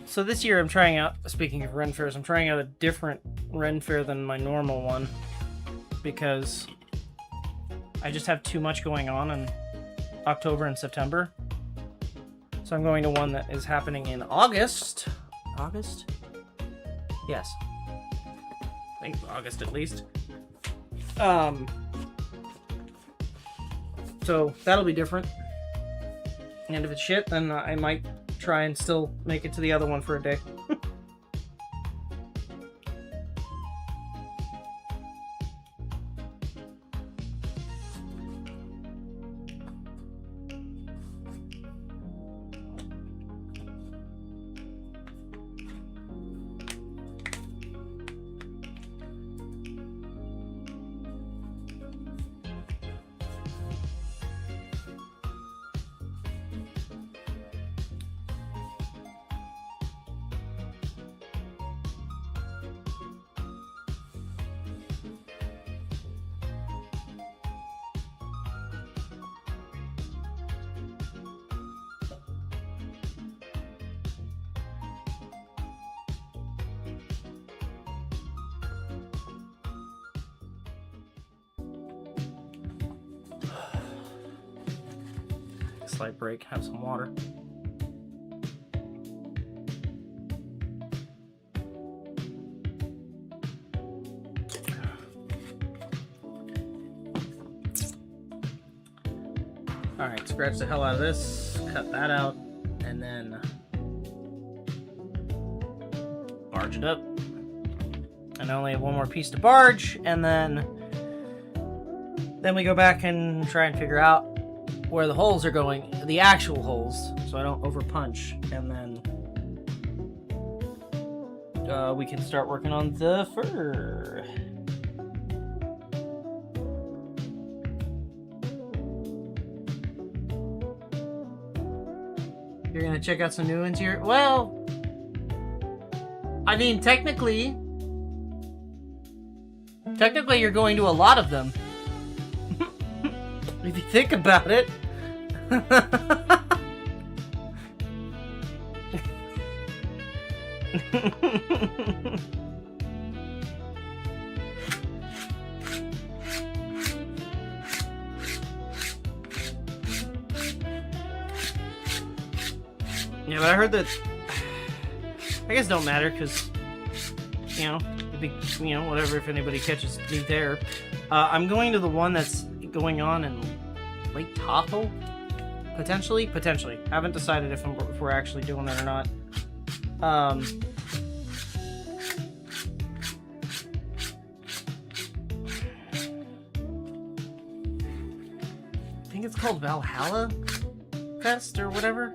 So this year I'm trying out, speaking of Ren Fairs, I'm trying out a different Ren Fair than my normal one because I just have too much going on in October and September. So I'm going to one that is happening in August. August? Yes. I think August at least. So that'll be different. And if it's shit, then I might try and still make it to the other one for a day. slight break, have some water. Alright, scratch the hell out of this, cut that out, and then barge it up. And I only have one more piece to barge, and then we go back and try and figure out where the holes are going, the actual holes, so I don't overpunch, and then we can start working on the fur. You're gonna check out some new ones here? Well, I mean, technically you're going to a lot of them. If you think about it. Yeah, but I heard that, I guess it don't matter, because, you know, it'd be, you know, whatever if anybody catches me there. I'm going to the one that's going on in Lake Tahoe, potentially. Haven't decided if we're actually doing it or not. I think it's called Valhalla Fest or whatever,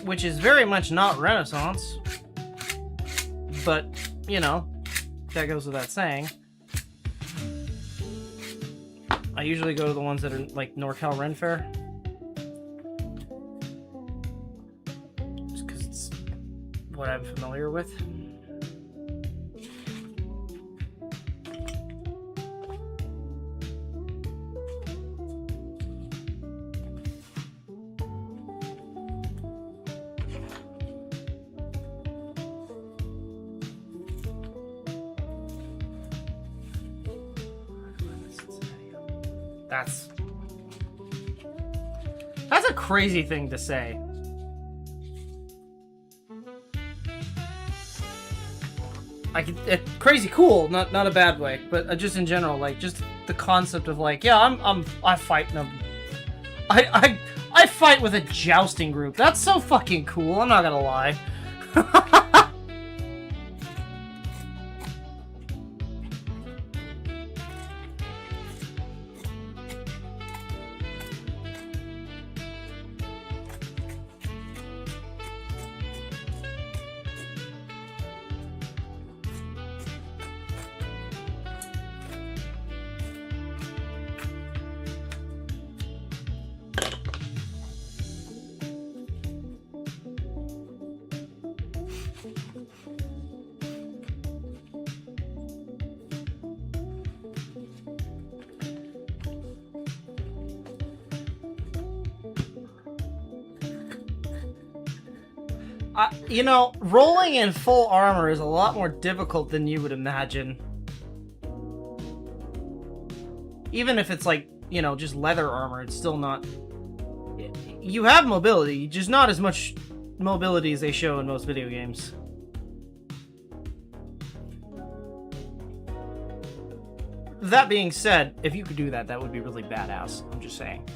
which is very much not Renaissance, but you know, that goes without saying. I usually go to the ones that are like NorCal Ren Fair, just because it's what I'm familiar with. That's a crazy thing to say. Like, crazy cool, not a bad way, but just in general, like, just the concept of like, yeah, I fight them. I fight with a jousting group. That's so fucking cool. I'm not gonna lie. You know, rolling in full armor is a lot more difficult than you would imagine. Even if it's like, you know, just leather armor, it's still not... You have mobility, just not as much mobility as they show in most video games. That being said, if you could do that, that would be really badass. I'm just saying.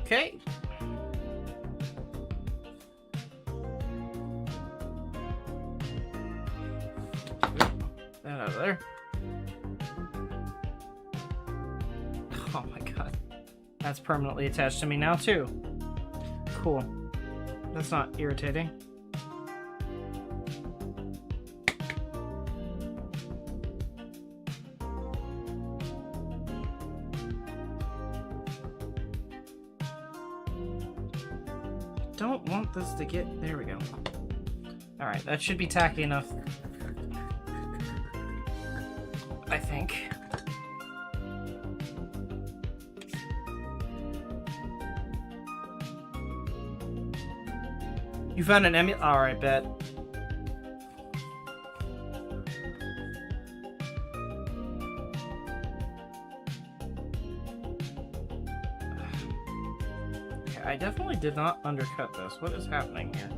Okay. That out of there. Oh my god. That's permanently attached to me now too. Cool. That's not irritating. Don't want this to get... There we go. Alright, that should be tacky enough. I think. You found an emulator? Alright, bet. Okay, I definitely did not undercut this. What is happening here?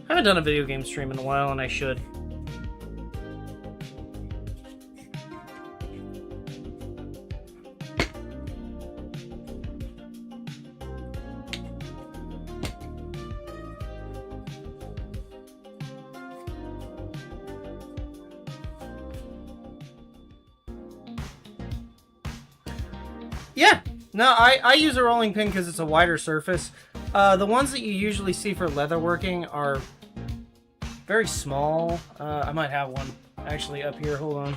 I haven't done a video game stream in a while, and I should. Yeah, no, I use a rolling pin because it's a wider surface. The ones that you usually see for leatherworking are very small. I might have one actually up here. Hold on.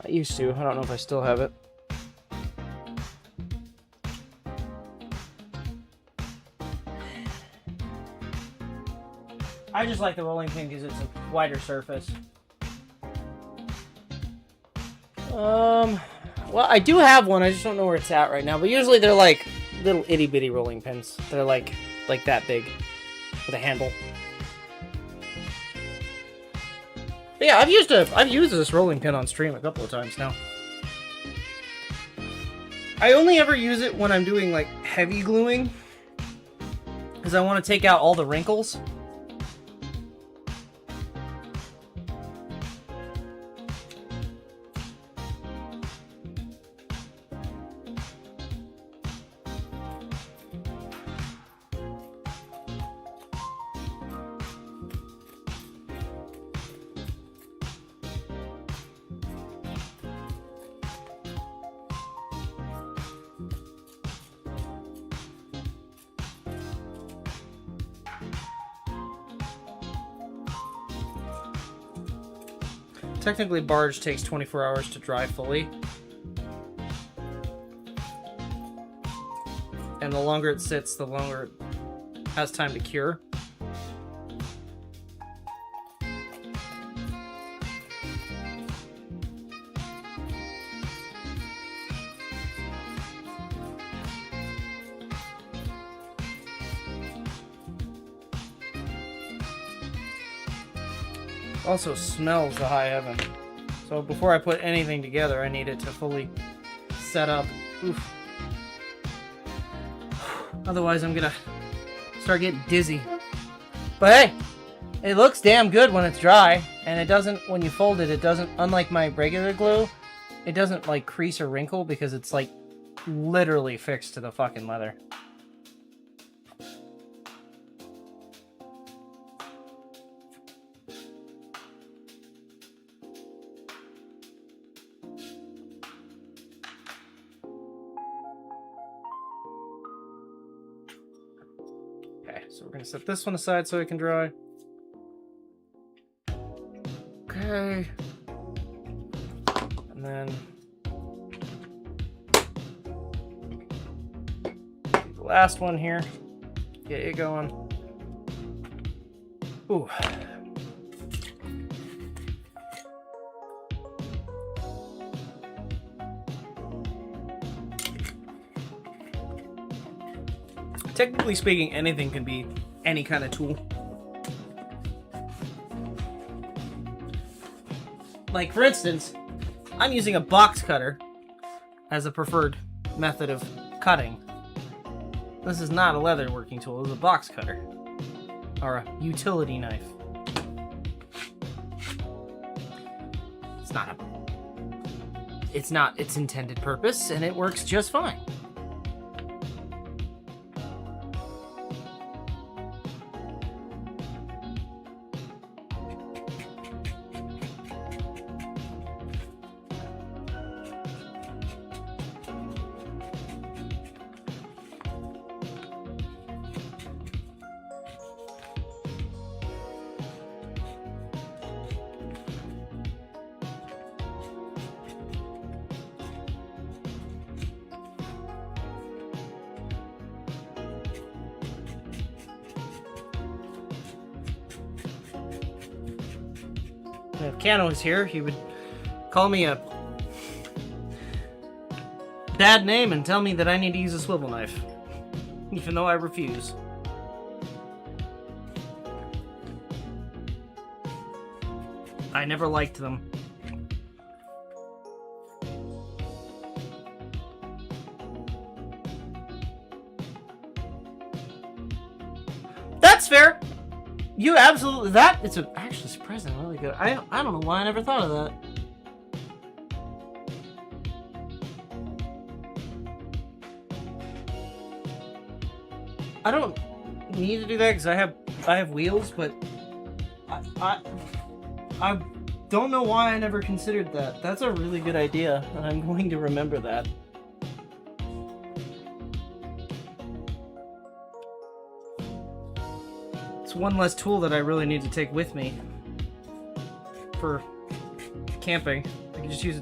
I used to. I don't know if I still have it. I just like the rolling pin because it's a wider surface. Well, I do have one. I just don't know where it's at right now. But usually they're like little itty bitty rolling pins. They're like that big with a handle. But yeah, I've used this rolling pin on stream a couple of times now. I only ever use it when I'm doing like heavy gluing because I want to take out all the wrinkles. Technically, barge takes 24 hours to dry fully. And the longer it sits, the longer it has time to cure. Also smells to high heaven. So before I put anything together, I need it to fully set up. Oof. Otherwise, I'm gonna start getting dizzy. But hey, it looks damn good when it's dry, and it doesn't, when you fold it, it doesn't, unlike my regular glue, it doesn't like crease or wrinkle because it's like literally fixed to the fucking leather. So we're going to set this one aside so it can dry. Okay. And then the last one here. Get it going. Ooh. technically speaking, anything can be any kind of tool. Like, for instance, I'm using a box cutter as a preferred method of cutting. This is not a leatherworking tool, it's a box cutter. Or a utility knife. It's not its intended purpose, and it works just fine. If Cano was here, he would call me a bad name and tell me that I need to use a swivel knife, even though I refuse. I never liked them. That's fair. You absolutely it's actually surprisingly really good. I don't know why I never thought of that. I don't need to do that because I have wheels, but I don't know why I never considered that. That's a really good idea, and I'm going to remember that. It's one less tool that I really need to take with me for camping. I can just use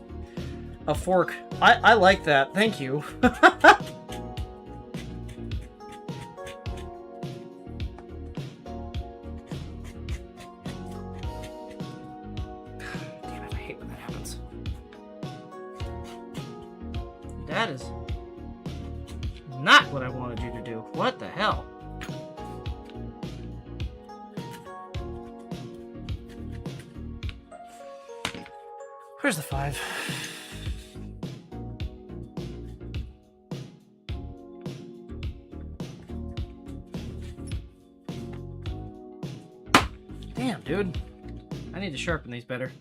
a fork. I like that. Thank you. Damn it, I hate when that happens. That is not what I wanted you to do. What the hell? Where's the 5? Damn, dude. I need to sharpen these better.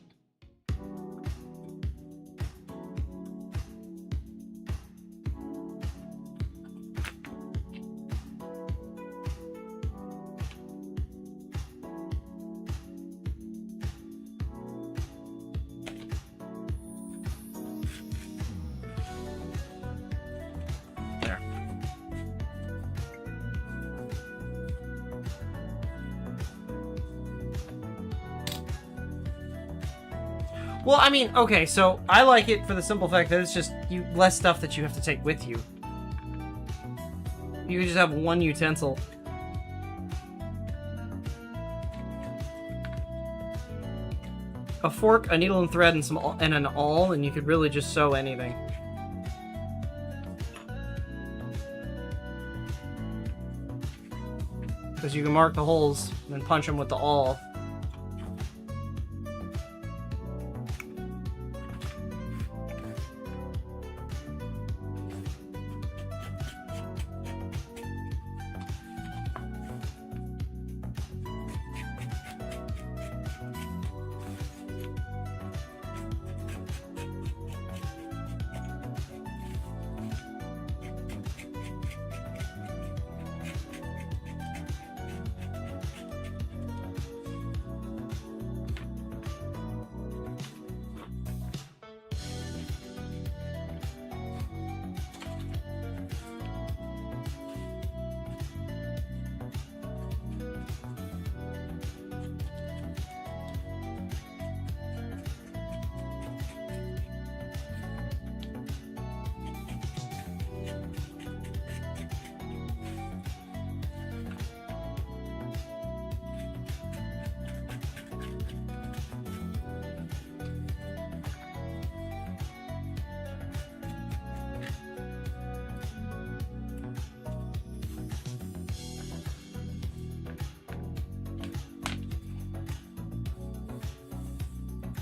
Well, I mean, okay, so I like it for the simple fact that it's just less stuff that you have to take with you. You just have one utensil. A fork, a needle and thread, and an awl, and you could really just sew anything. Because you can mark the holes and then punch them with the awl.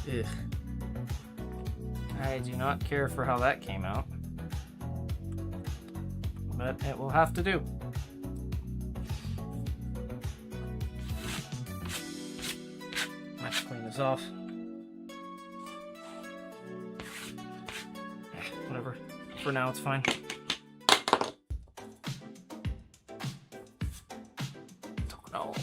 Ugh. I do not care for how that came out. But it will have to do. I have to clean this off. Whatever. For now, it's fine. Don't know.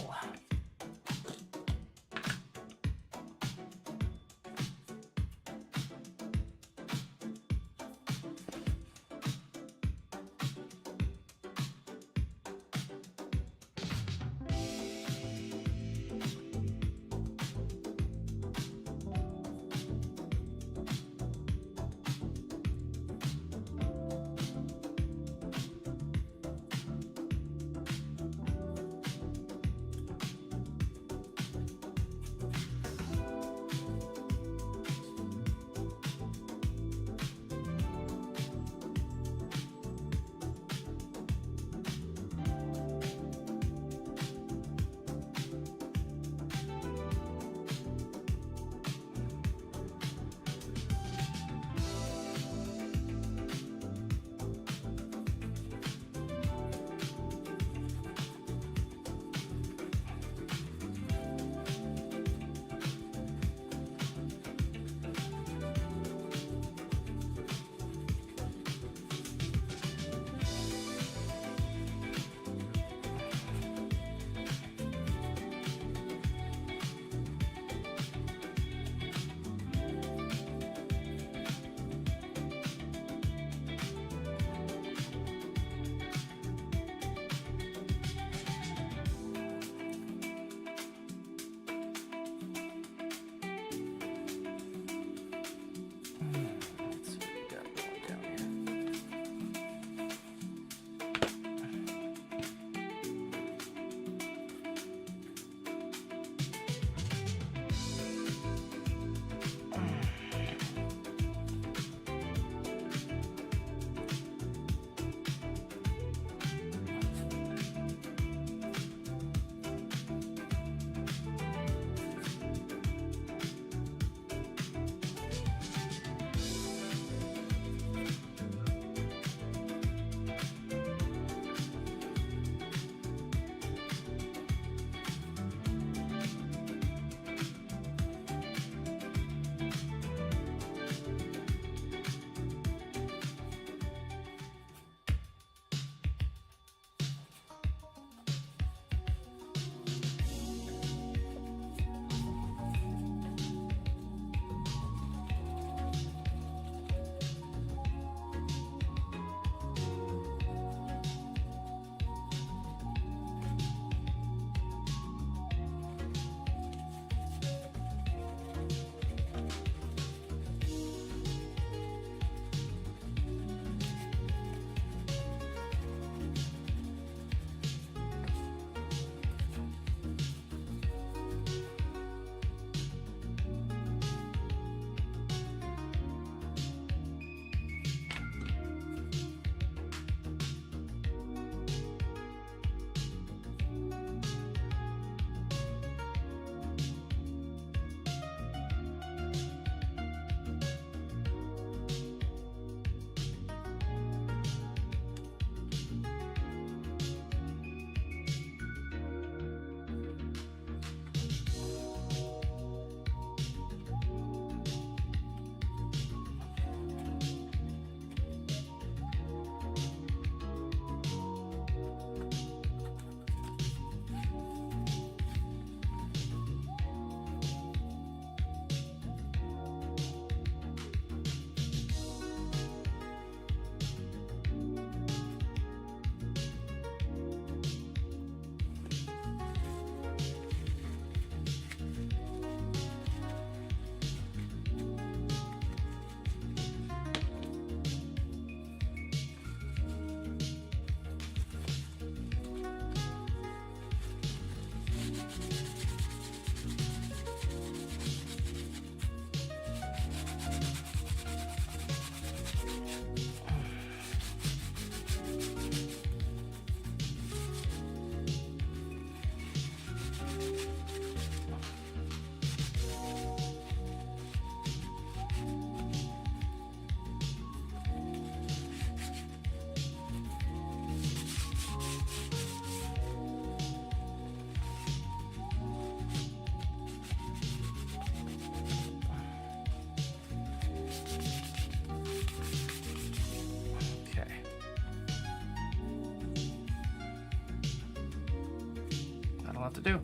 have to do.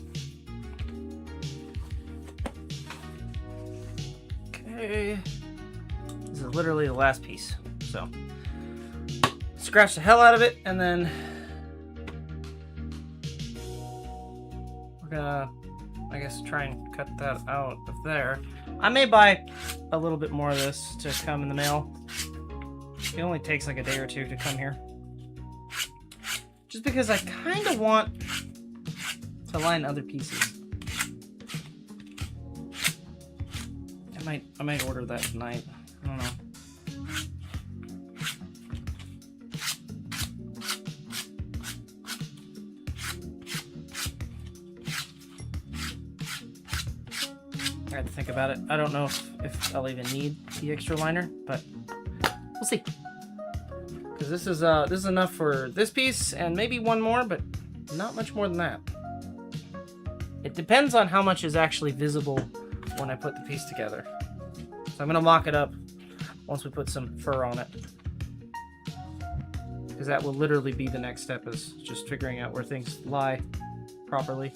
Okay. This is literally the last piece. So, scratch the hell out of it, and then we're gonna, I guess, try and cut that out of there. I may buy a little bit more of this to come in the mail. It only takes like a day or two to come here. Just because I kind of want to line other pieces. I might order that tonight. I don't know. I have to think about it. I don't know if I'll even need the extra liner, but we'll see. Because this is enough for this piece and maybe one more, but not much more than that. It depends on how much is actually visible when I put the piece together. So I'm gonna mock it up once we put some fur on it. Because that will literally be the next step, is just figuring out where things lie properly.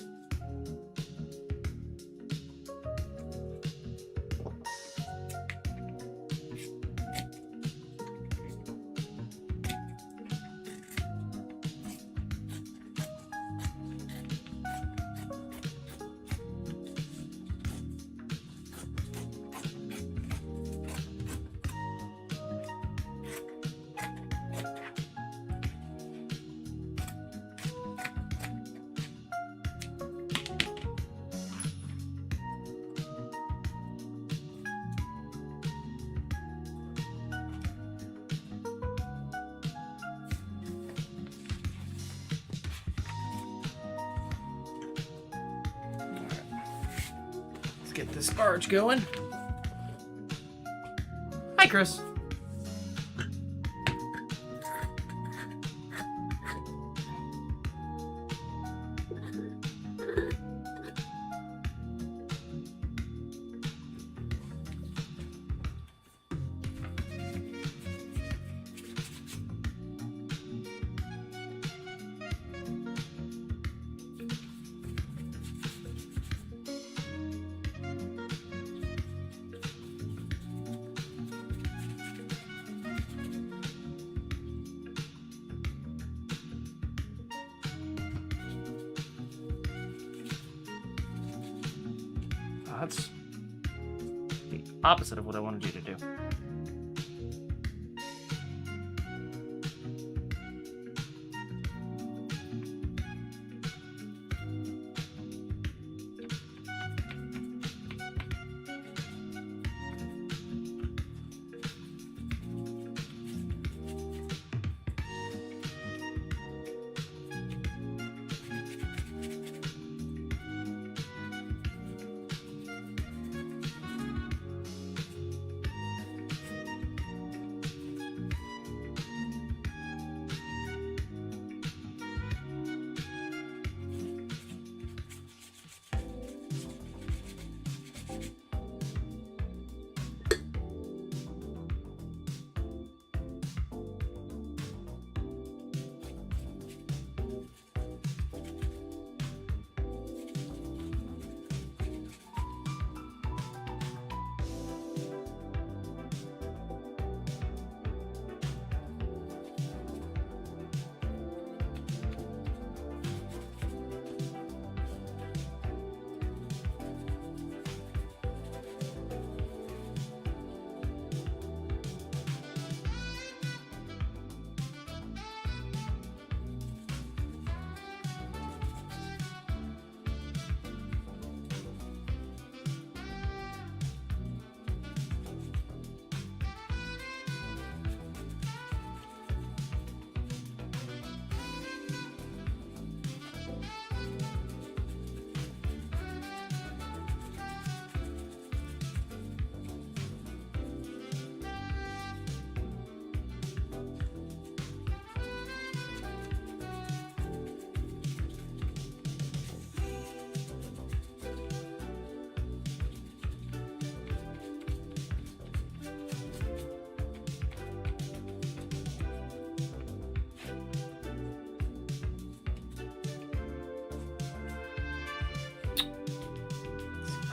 Get this barge going. Hi, Chris. That's the opposite of what I wanted you to do.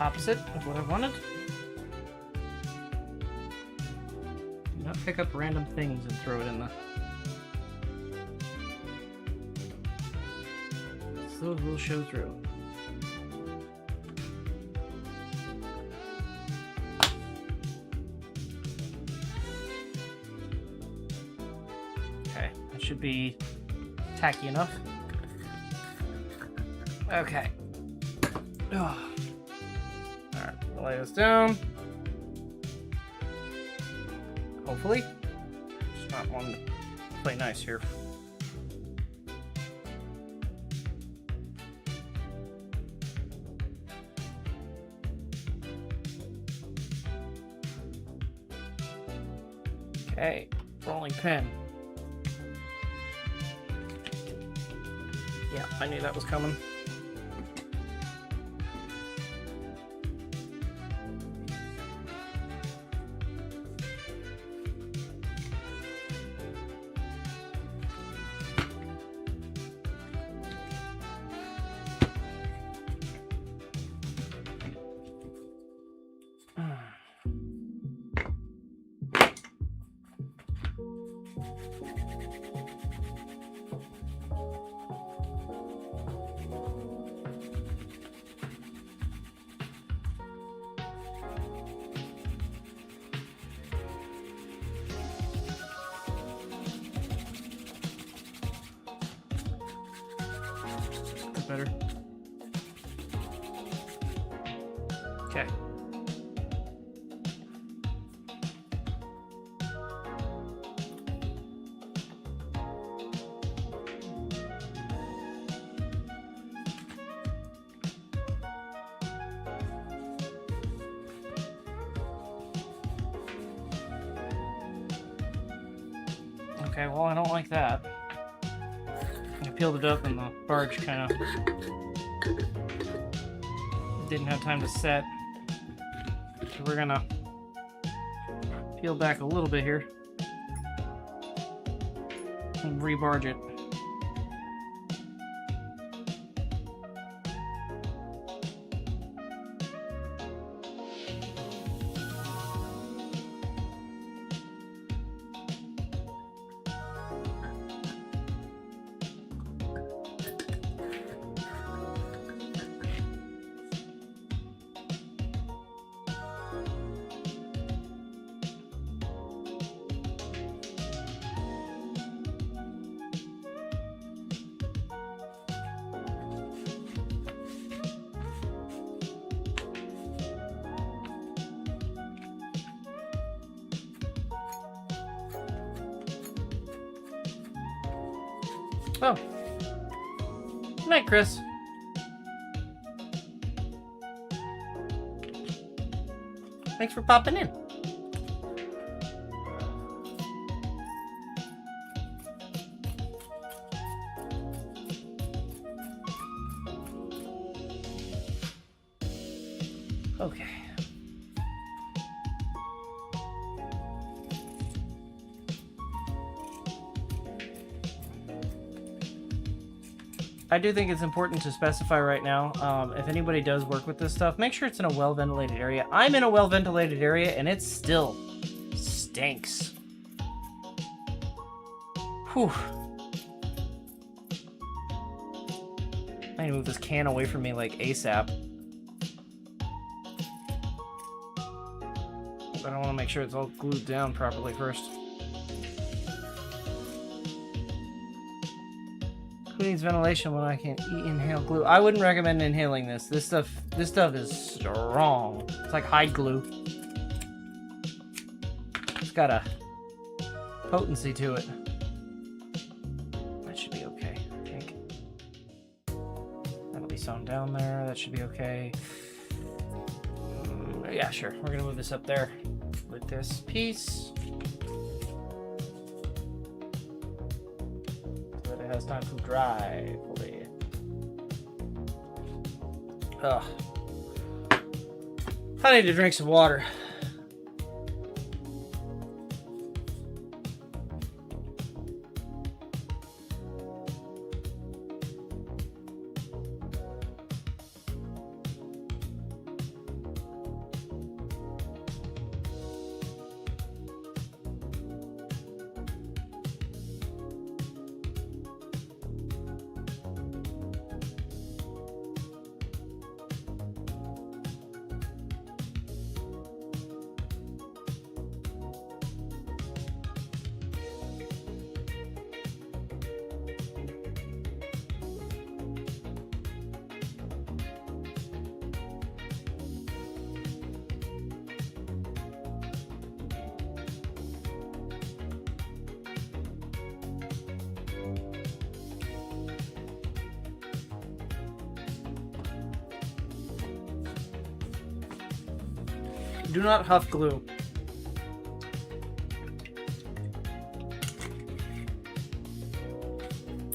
opposite of what I wanted. Do not pick up random things and throw it in the... Those will show through. Okay, that should be tacky enough. Okay. Alright, lay this down. Hopefully. Just not one to play nice here. Okay, rolling pin. Yeah, I knew that was coming. Better. Okay. Okay, well, I don't like that. I peeled it up and the barge kind of didn't have time to set. So we're gonna peel back a little bit here and rebarge it. Oh. Good night, Chris. Thanks for popping in. Okay. I do think it's important to specify right now, if anybody does work with this stuff, make sure it's in a well-ventilated area. I'm in a well-ventilated area, and it still stinks. Whew. I need to move this can away from me, like, ASAP. But I want to make sure it's all glued down properly first. Who needs ventilation when I can inhale glue? I wouldn't recommend inhaling this. This stuff is strong. It's like hide glue. It's got a potency to it. That should be okay, I think. That'll be sewn down there. That should be okay. Yeah, sure. We're gonna move this up there with this piece. Has time to dry fully. Ugh. I need to drink some water. Do not huff glue.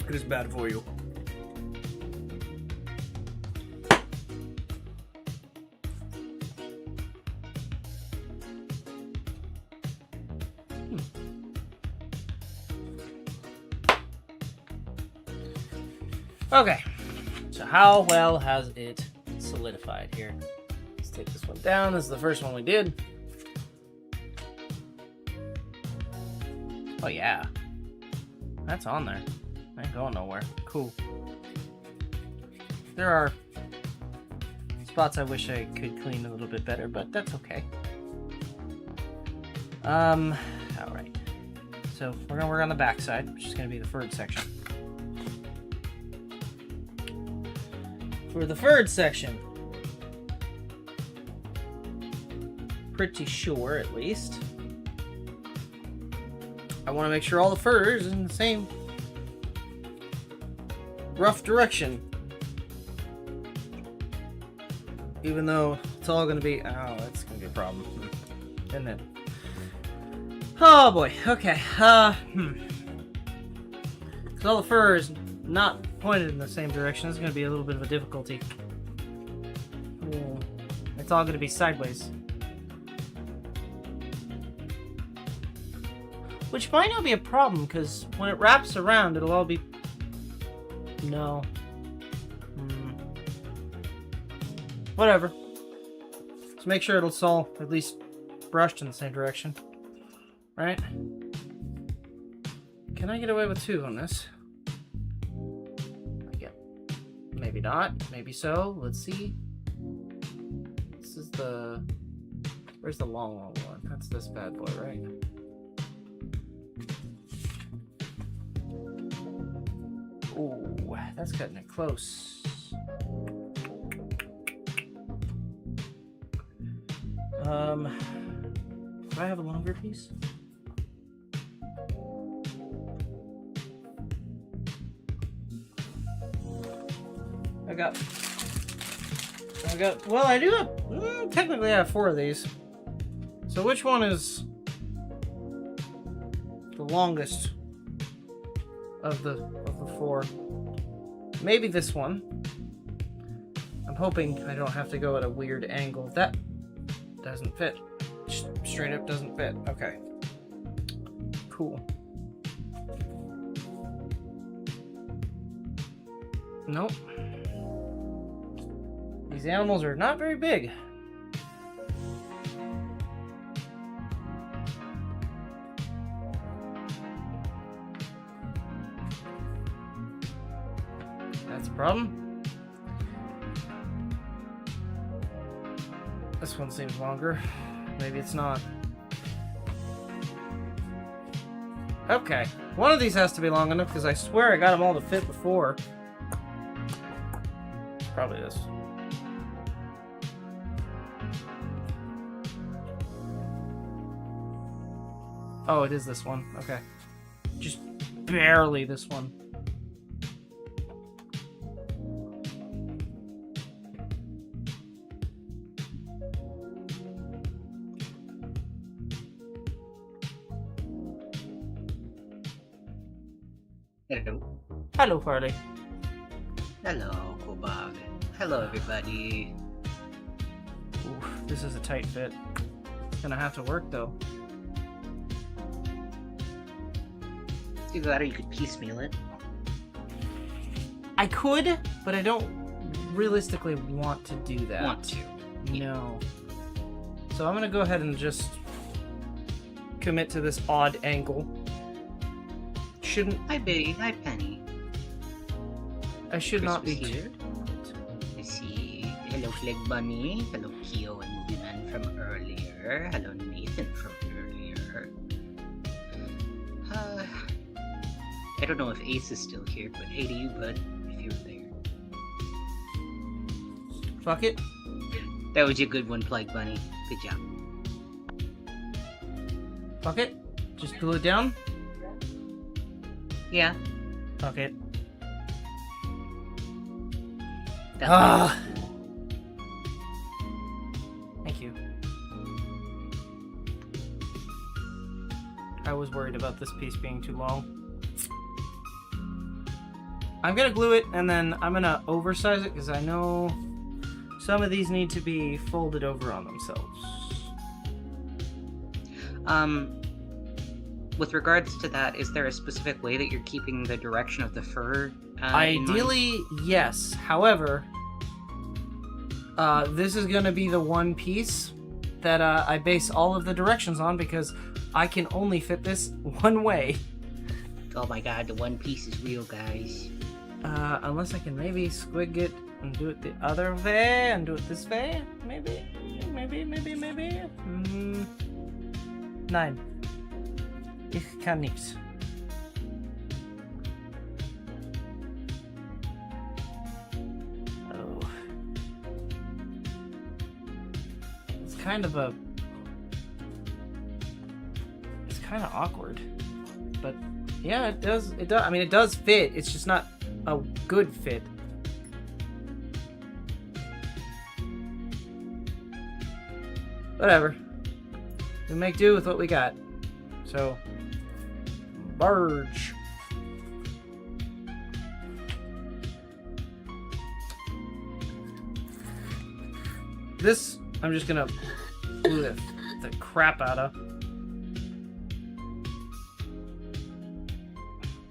It is bad for you. Okay, so how well has it solidified here? Let's take this one down. This is the first one we did. Oh yeah, that's on there. Ain't going nowhere. Cool. There are spots I wish I could clean a little bit better, but that's okay. Alright. So we're gonna work on the back side, which is gonna be the furred section. For the furred section, pretty sure at least, I want to make sure all the fur is in the same rough direction. Even though it's all going to be... Oh, that's going to be a problem. Isn't it? Oh boy, okay. Because all the fur is not pointed in the same direction, it's going to be a little bit of a difficulty. It's all going to be sideways. Which might not be a problem, because when it wraps around, it'll all be... No. Whatever. Let's make sure it's all at least brushed in the same direction. Right? Can I get away with 2 on this? Yeah. Maybe not. Maybe so. Let's see. This is the... Where's the long one? That's this bad boy, right? Ooh, that's cutting it close. Do I have a longer piece? I got, well, I do have, technically I have 4 of these. So which one is the longest of the 4? Maybe this one. I'm hoping I don't have to go at a weird angle. That doesn't fit. Straight up doesn't fit. Okay. Cool. Nope. These animals are not very big. That's a problem. This one seems longer. Maybe it's not. Okay. One of these has to be long enough because I swear I got them all to fit before. Probably this. Oh, it is this one. Okay. Just barely this one. Hello. Hello, Farley. Hello, Kobold. Hello, everybody. Ooh, this is a tight fit. It's gonna have to work, though. Either that or you could piecemeal it. I could, but I don't realistically want to do that. Want to. No. So I'm gonna go ahead and just commit to this odd angle. Shouldn't... Hi, Betty. Hi, Penny. I should not be... here. I see. Hello, Flag Bunny. Hello, Keo and Movie Man from earlier. Hello, Nathan from earlier. I don't know if Ace is still here, but hey to you, bud, if you're there. Fuck it. That was a good one, Flag Bunny. Good job. Fuck it. Just glue it down. Yeah. Fuck it. That's Ah. Thank you. I was worried about this piece being too long. I'm gonna glue it, and then I'm gonna oversize it, because I know some of these need to be folded over on themselves. With regards to that, is there a specific way that you're keeping the direction of the fur? Ideally, yes. However, this is going to be the one piece that I base all of the directions on, because I can only fit this one way. Oh my god, the one piece is real, guys. Unless I can maybe squig it and do it the other way and do it this way. Maybe. 9. Ich kann nichts. Oh. It's kind of awkward. But yeah, it does, I mean, it does fit. It's just not a good fit. Whatever. We make do with what we got. So, barge. This, I'm just gonna glue the crap out of.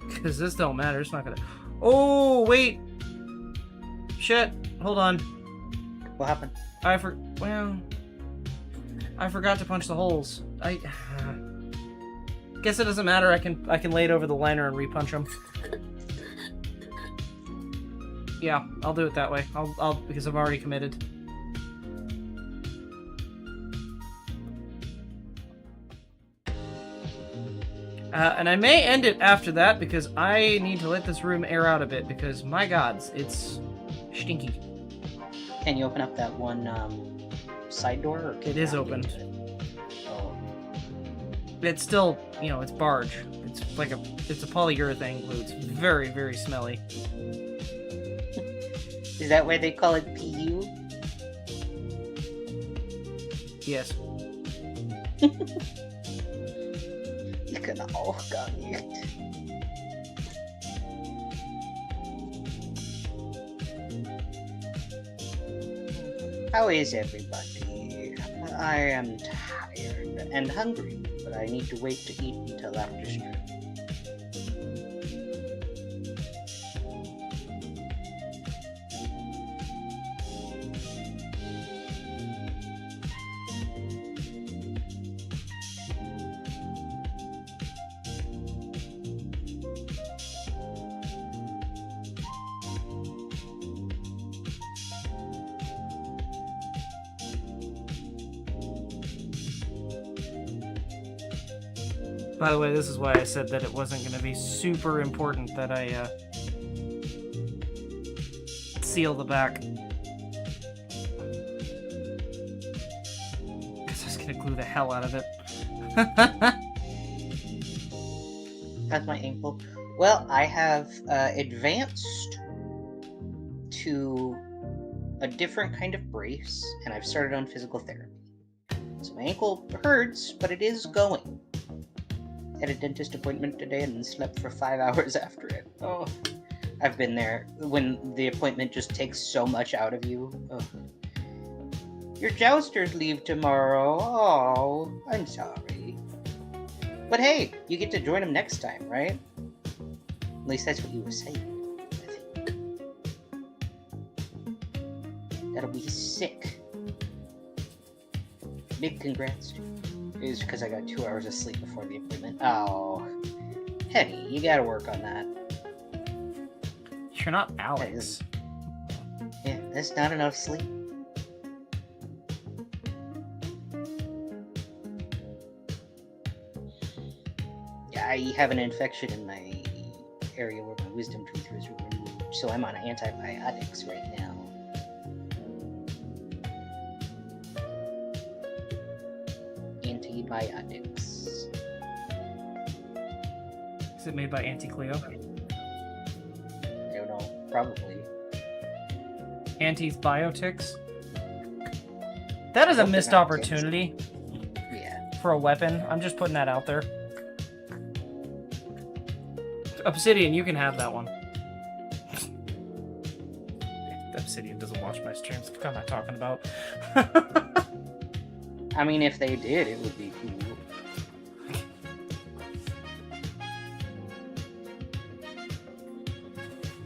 Because this don't matter, it's not gonna... Oh, wait! Shit, hold on. What happened? I forgot to punch the holes. Guess it doesn't matter. I can lay it over the liner and repunch them. Yeah, I'll do it that way. I'll because I'm already committed. And I may end it after that, because I need to let this room air out a bit, because my gods, it's stinky. Can you open up that one side door? Or It is open. Oh. It's still, you know, it's barge. It's a polyurethane glue. It's very, very smelly. Is that why they call it PU? Yes. Ich kann auch gar nicht. How is everybody? I am tired and hungry, but I need to wait to eat until after stream. By the way, this is why I said that it wasn't going to be super important that I seal the back. Because I was going to glue the hell out of it. That's my ankle. Well, I have advanced to a different kind of brace, and I've started on physical therapy. So my ankle hurts, but it is going. Had a dentist appointment today and then slept for 5 hours after it. Oh, I've been there when the appointment just takes so much out of you. Oh. Your jousters leave tomorrow. Oh, I'm sorry. But hey, you get to join them next time, right? At least that's what you were saying, I think. That'll be sick. Big congrats to you. It was because I got 2 hours of sleep before the appointment. Oh, Hetty, you gotta work on that. You're not Alex. Yeah, that's not enough sleep. I have an infection in my area where my wisdom tooth was removed, so I'm on antibiotics right now. Antibiotics. Is it made by Auntie Cleo? I don't know. Probably. Auntie's Biotics? That is a missed opportunity Yeah. for a weapon. I'm just putting that out there. Obsidian, you can have that one. Obsidian doesn't watch my streams. What am I talking about? I mean, if they did, it would be cool.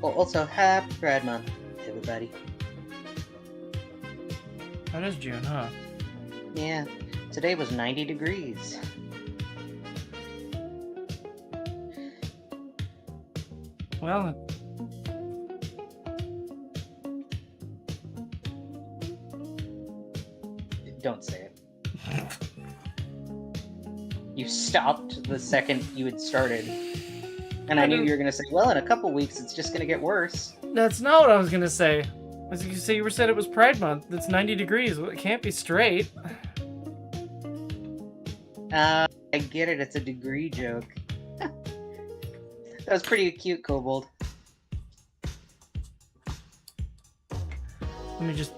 Well, also, happy Pride Month, everybody. That is June, huh? Yeah, today was 90 degrees. Well, Don't say it. You stopped the second you had started. And I knew you were going to say, well, in a couple weeks, it's just going to get worse. that's not what I was gonna say. As you say, you said it was Pride Month. It's 90 degrees. Well, it can't be straight. I get it. It's a degree joke. That was pretty cute, Kobold. Let me just...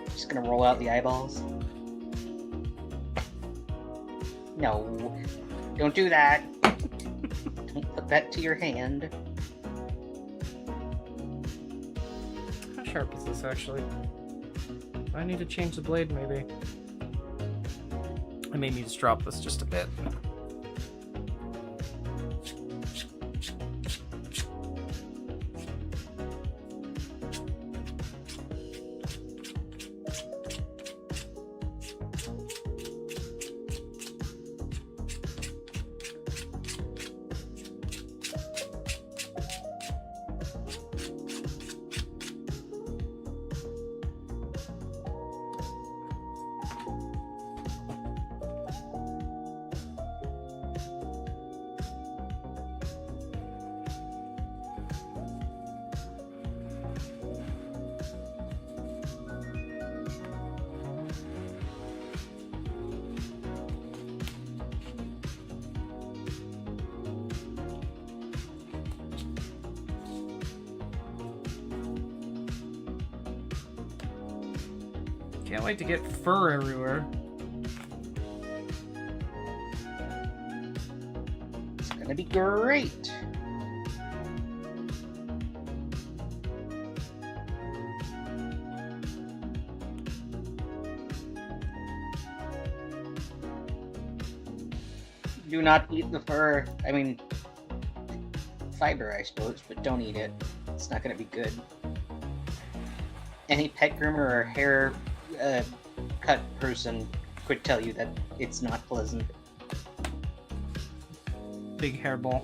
Just going to roll out the eyeballs. No. Don't do that. Don't put that to your hand. How sharp is this, actually? I need to change the blade, maybe. I may need to drop this just a bit. Can't wait to get fur everywhere. It's gonna be great. Do not eat the fur. I mean, fiber, I suppose, but don't eat it. It's not gonna be good. Any pet groomer or hair cut person could tell you that it's not pleasant. Big hairball.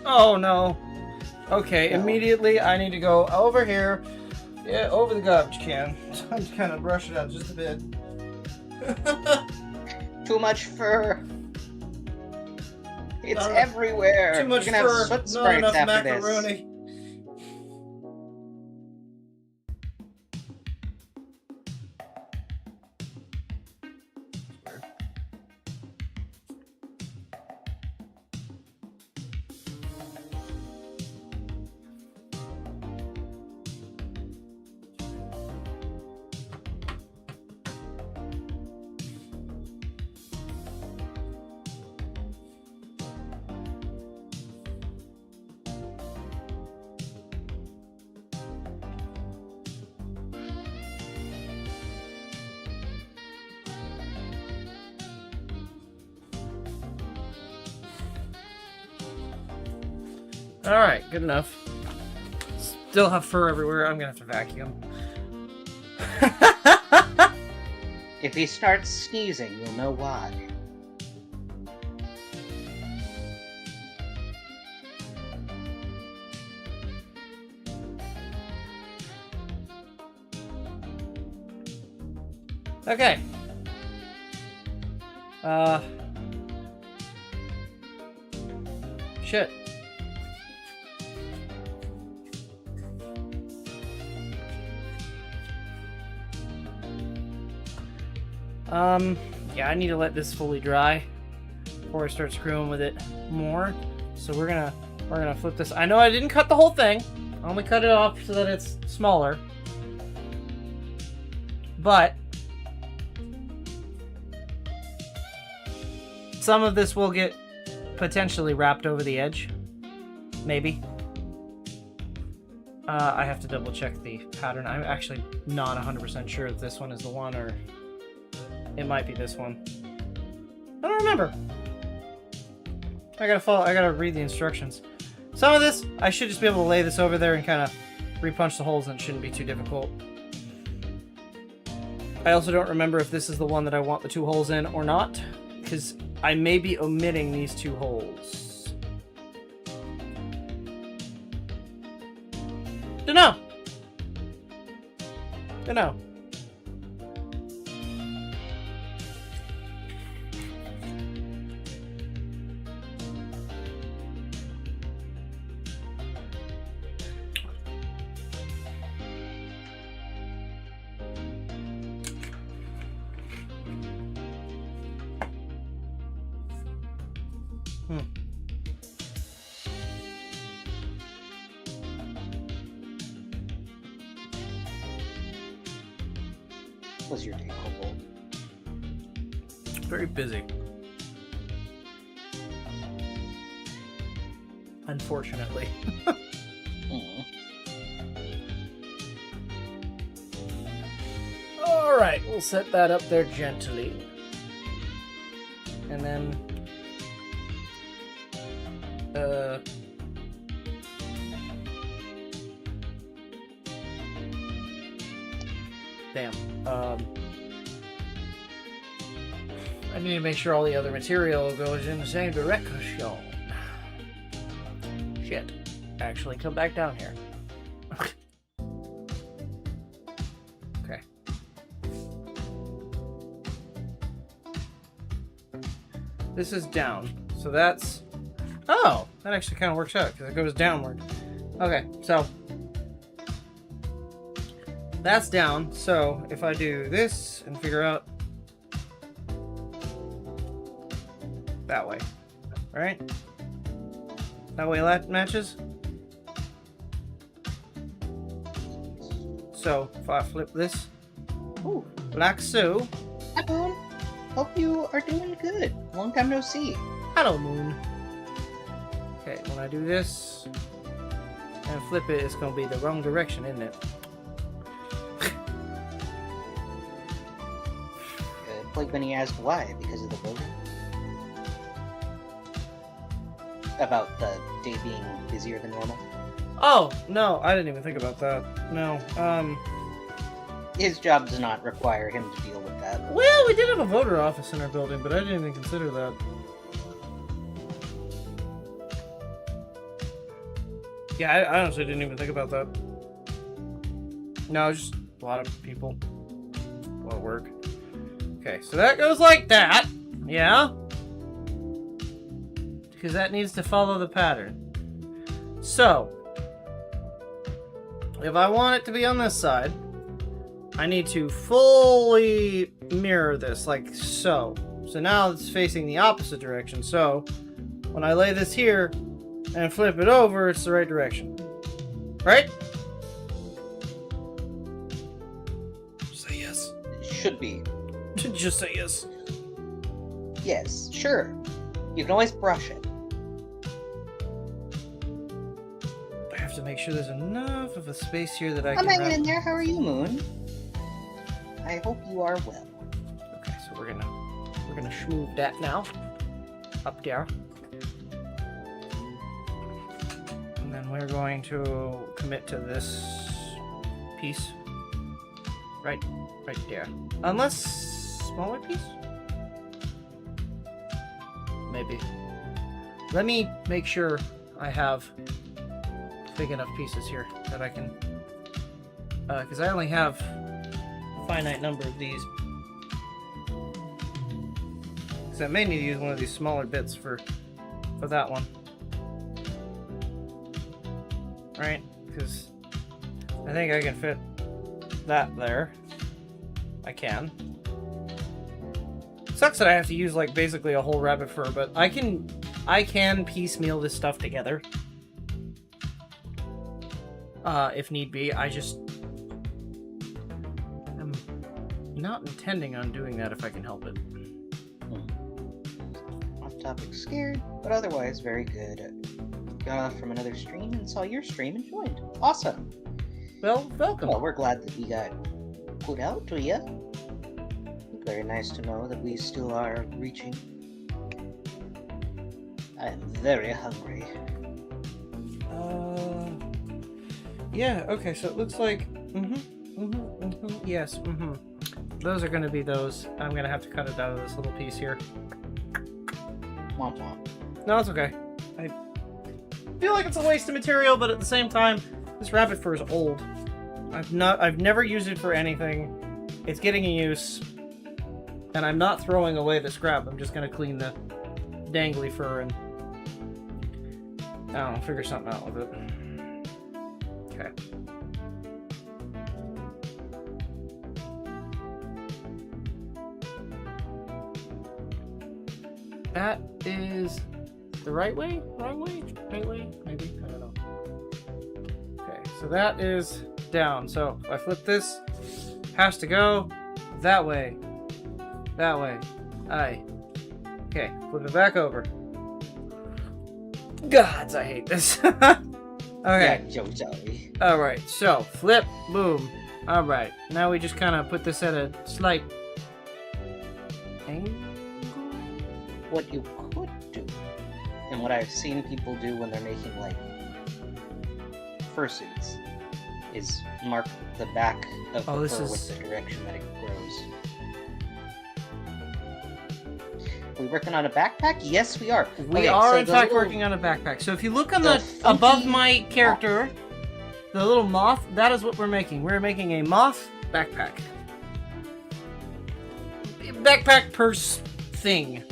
Oh no. Okay, No. immediately I need to go over here. Yeah, over the garbage can. I'm just kind of brush it out just a bit. Too much fur. It's Not everywhere. Too much You're gonna fur, have soot not sprites enough after macaroni. this. Alright, good enough. Still have fur everywhere. I'm gonna have to vacuum. If he starts sneezing, you'll know why. Okay. Shit. Yeah, I need to let this fully dry. before I start screwing with it more. So we're gonna flip this. I know I didn't cut the whole thing. I only cut it off so that it's smaller. But some of this will get potentially wrapped over the edge. Maybe. I have to double check the pattern. I'm actually not 100% sure if this one is the one or it might be this one. I don't remember. I gotta read the instructions. Some of this, I should just be able to lay this over there and kind of repunch the holes and it shouldn't be too difficult. I also don't remember if this is the one that I want the 2 holes in or not, because I may be omitting these 2 holes. Dunno. Was your day, Kobold? Very busy. Unfortunately. Alright, we'll set that up there gently. And then... Damn. I need to make sure all the other material goes in the same direction. Shit. Actually, come back down here. Okay. This is down. So that's... Oh! That actually kind of works out because it goes downward. Okay, so... That's down, so if I do this and figure out that way, right? That way that matches. So if I flip this, Ooh. like so. Hi, Moon. Hope you are doing good. Long time no see. Hello, Moon. Okay, when I do this and flip it, it's gonna be the wrong direction, isn't it? Like when he asked why, because of the building? About the day being busier than normal? Oh, no, I didn't even think about that. No, His job does not require him to deal with that. well, we did have a voter office in our building, but I didn't even consider that. Yeah, I honestly didn't even think about that. No, just a lot of people. A lot of work. Okay, so that goes like that. Yeah? Because that needs to follow the pattern. So, if I want it to be on this side, I need to fully mirror this, like so. So now it's facing the opposite direction. So, when I lay this here and flip it over, it's the right direction. Right? Say yes. It should be. Just say yes. Yes, sure. You can always brush it. I have to make sure there's enough of a space here that I I'm can hanging wrap... in there. How are you, Moon? I hope you are well. Okay, so we're gonna schmoove that now. Up there. And then we're going to commit to this piece. Right there. Unless smaller piece? Maybe. Let me make sure I have big enough pieces here that I can, because I only have a finite number of these. Because I may need to use one of these smaller bits for that one. Right? Because I think I can fit that there. I can. Sucks that I have to use like basically a whole rabbit fur, but I can piecemeal this stuff together. If need be. I just am not intending on doing that if I can help it. Off topic scared, but otherwise very good. Got off from another stream and saw your stream and joined. Awesome. Well, welcome. Well, we're glad that we got put out to you. Very nice to know that we still are reaching. I am very hungry. Yeah, okay, so it looks like... Yes, Those are gonna be those. I'm gonna have to cut it out of this little piece here. Womp womp. No, it's okay. I feel like it's a waste of material, but at the same time, this rabbit fur is old. I've never used it for anything. It's getting a use. And I'm not throwing away the scrap. I'm just gonna clean the dangly fur and I don't know, figure something out with it. Okay. That is the right way? Wrong way? Right way? Maybe? I don't know. Okay, so that is down. So if I flip this, has to go that way. That way. Aye. Okay, flip it back over. Gods, I hate this. Okay. Yeah, Joe Jolly. Alright, so flip, boom. Alright, now we just kind of put this at a slight angle. What you could do, and what I've seen people do when they're making, like, fursuits, is mark the back of the fur with the direction that it grows. Are we working on a backpack? Yes, we are. We are, in fact, working on a backpack. So if you look on the above my character, the little moth, that is what we're making. We're making a moth backpack. Backpack purse thing.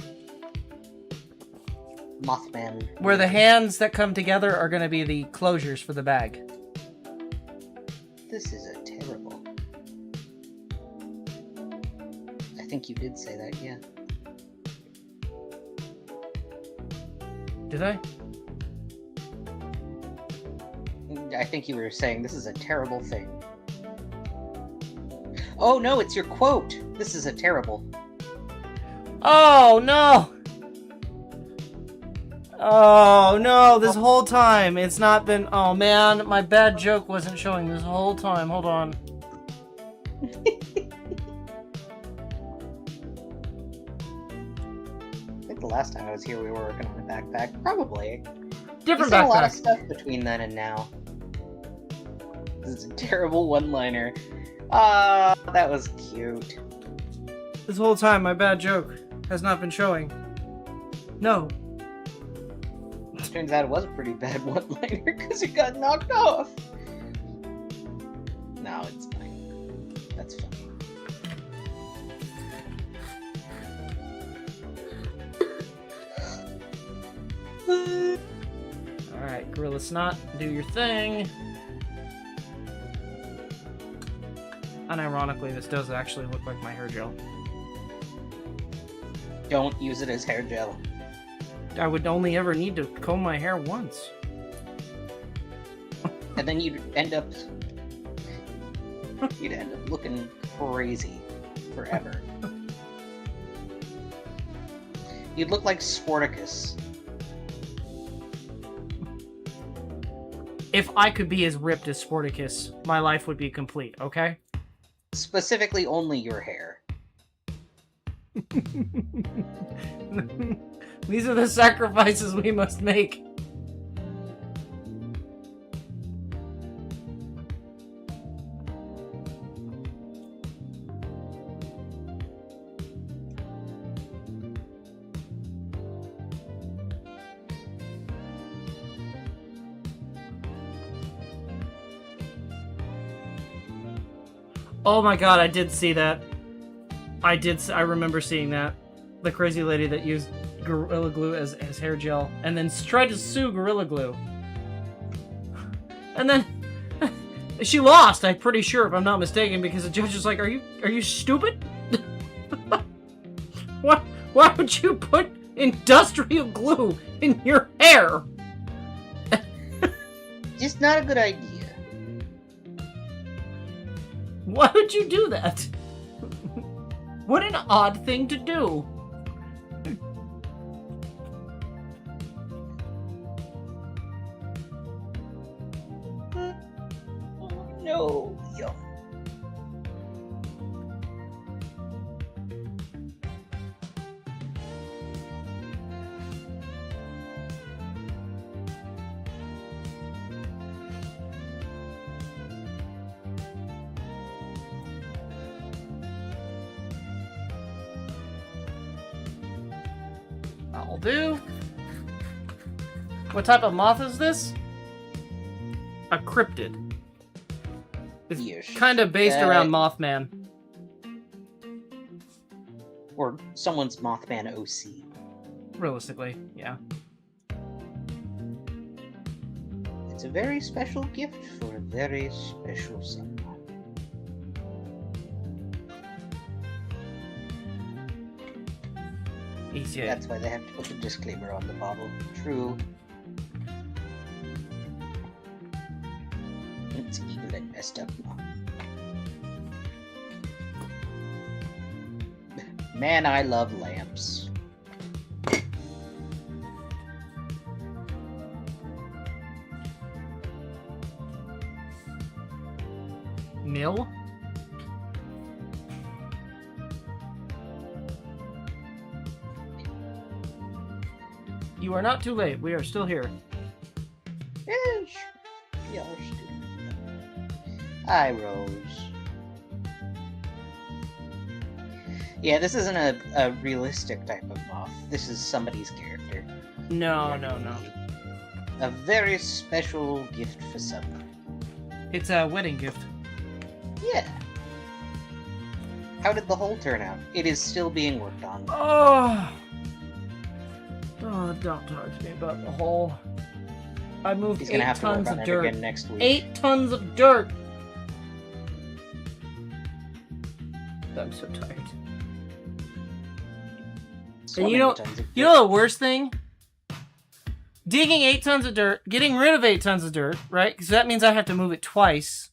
Mothman. Where the hands that come together are going to be the closures for the bag. This is a terrible. I think you did say that, yeah. Did I? I think you were saying this is a terrible thing. Oh no, it's your quote! This is a terrible. Oh no! Oh no, this whole time it's not been... Oh man, my bad joke wasn't showing this whole time. Hold on. I think the last time I was here we were working on a backpack. Probably. Different There's backpack. a lot of stuff between then and now. This is a terrible one-liner. Ah, that was cute. This whole time my bad joke has not been showing. No. Turns out it was a pretty bad one-liner because it got knocked off. No, it's fine. That's funny. Alright, Gorilla Snot, do your thing. Unironically, this does actually look like my hair gel. Don't use it as hair gel. I would only ever need to comb my hair once. And then you'd end up looking crazy forever. You'd look like Sporticus. If I could be as ripped as Sporticus, my life would be complete, okay? Specifically only your hair. These are the sacrifices we must make. Oh my god, I did see that. I remember seeing that. The crazy lady that used Gorilla Glue as hair gel, and then tried to sue Gorilla Glue. And then she lost, I'm pretty sure, if I'm not mistaken, because the judge was like, "Are you stupid?" What? Why would you put industrial glue in your hair? Just not a good idea. Why would you do that? What an odd thing to do. No. Yo. That'll do. What type of moth is this? A cryptid. It's Yes. kind of based around Mothman. Or someone's Mothman OC. Realistically, yeah. It's a very special gift for a very special someone. Easy. That's why they have to put the disclaimer on the bottle. True. It's evil and messed up. Man, I love lamps. Mill? You are not too late. We are still here. Yes. Yes. Hi, Rose. Yeah, this isn't a realistic type of moth. This is somebody's character. No, no, no. A very special gift for someone. It's a wedding gift. Yeah. How did the hole turn out? It is still being worked on. Oh! Oh, don't talk to me about the hole. I moved He's 8 gonna have to work tons on of it dirt. again next week. 8 tons of dirt! I'm so tired. So And many tons of you know the worst thing? Digging 8 tons of dirt, getting rid of 8 tons of dirt, right? Because that means I have to move it twice.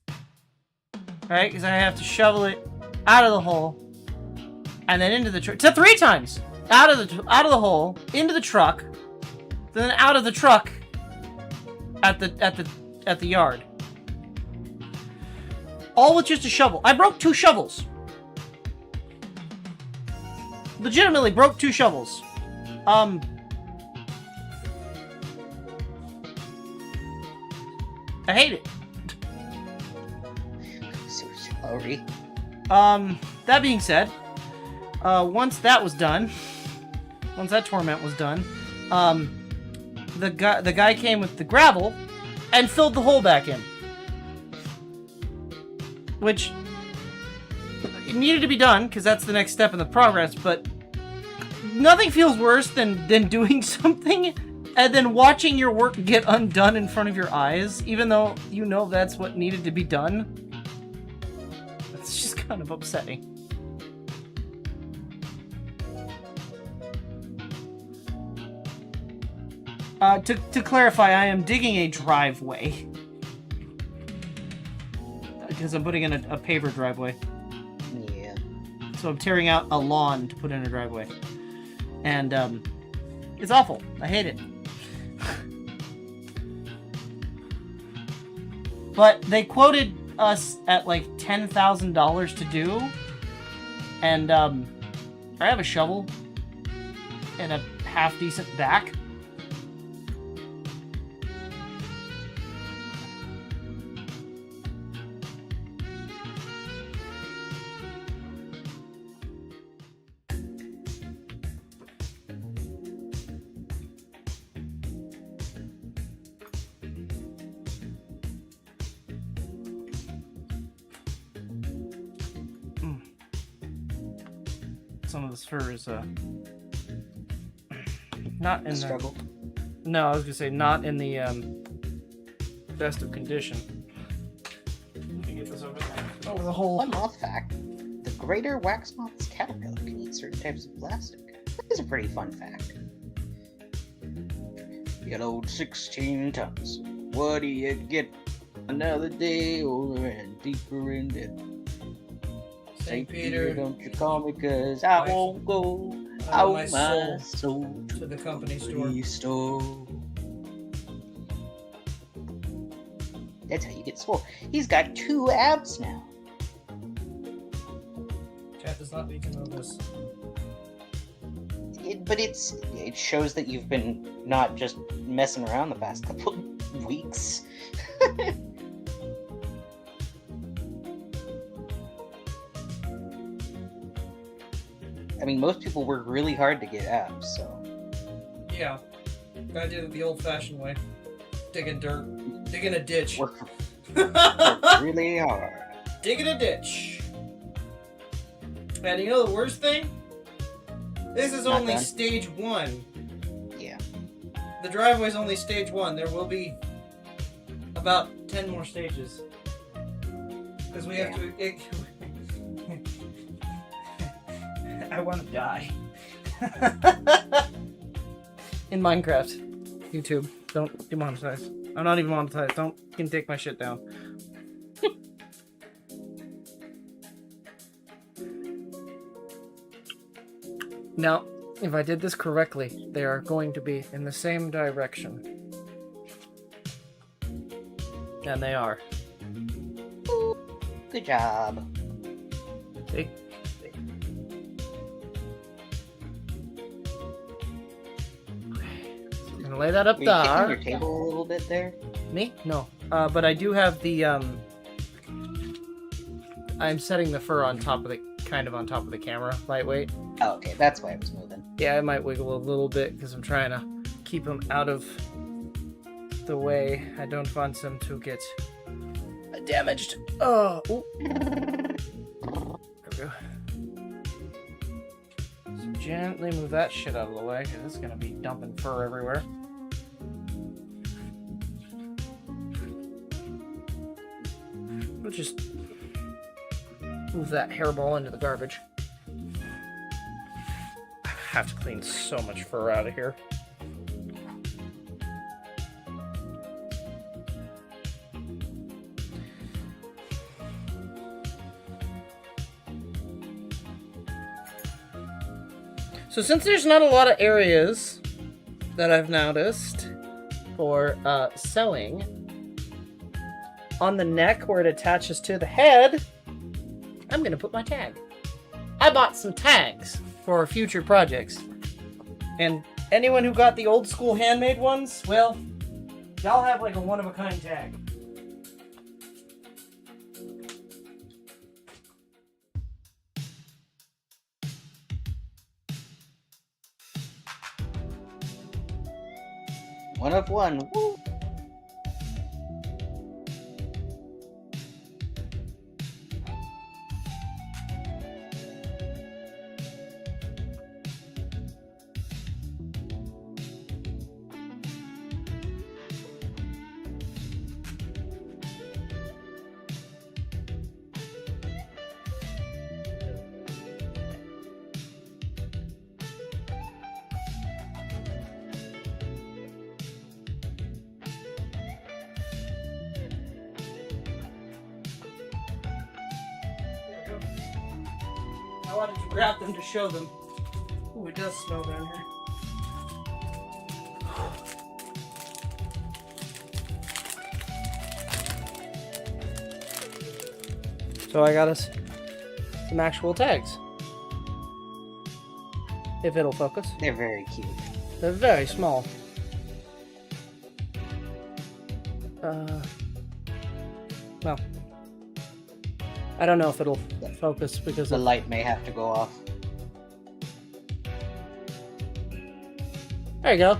Right? Because I have to shovel it out of the hole and then into the truck. To 3 times! Out of the hole, into the truck, then out of the truck at the yard. All with just a shovel. I broke 2 shovels. Legitimately broke 2 shovels. I hate it. So sorry. That being said, once that was done, once that torment was done, the guy came with the gravel and filled the hole back in. Which it needed to be done because that's the next step in the progress, but nothing feels worse than doing something and then watching your work get undone in front of your eyes, even though you know that's what needed to be done. It's just kind of upsetting. To clarify, I am digging a driveway. Because I'm putting in a paver driveway. Yeah. So I'm tearing out a lawn to put in a driveway. And, it's awful. I hate it. But they quoted us at like $10,000 to do. And, I have a shovel and a half-decent back. Some of this fur is not in the Struggle. No, I was gonna say not in the best of condition. Let me get this over the hole. Fun moth fact. The greater wax moth's caterpillar can eat certain types of plastic. That is a pretty fun fact. You load 16 tons. What do you get? Another day older and deeper in debt. St. Peter, don't you call me, cause I won't go out my soul to the company store. That's how you get swole. He's got 2 abs now. Chat does not need to know this. But it shows that you've been not just messing around the past couple weeks. I mean, most people work really hard to get abs, so. Yeah. I did it the old-fashioned way. Digging dirt. Digging a ditch. Work really hard. Digging a ditch. And you know the worst thing? This is Not only done. stage 1. Yeah. The driveway's only stage 1. There will be about 10 more stages. Because we have to... I want to die. In Minecraft. YouTube. Don't demonetize. I'm not even monetized. Don't you can take my shit down. Now, if I did this correctly, they are going to be in the same direction. And they are. Good job. See? I'm gonna lay that up Were you kicking there. your table a little bit there? Me? No. But I do have the, I'm setting the fur on top of the, kind of on top of the camera, lightweight. Oh, okay, that's why it was moving. Yeah, I might wiggle a little bit because I'm trying to keep them out of the way. I don't want them to get damaged. Oh, ooh. There we go. So gently move that shit out of the way because it's going to be dumping fur everywhere. We'll just move that hairball into the garbage. I have to clean so much fur out of here. So since there's not a lot of areas that I've noticed for sewing, on the neck where it attaches to the head, I'm gonna put my tag. I bought some tags for future projects. And anyone who got the old school handmade ones, well, y'all have like a one-of-a-kind tag. One of one. Woo! I wanted to grab them to show them. Ooh, it does smell down here. So I got us some actual tags. If it'll focus. They're very cute. They're very small. Well, I don't know if it'll focus because The of... light may have to go off. There you go.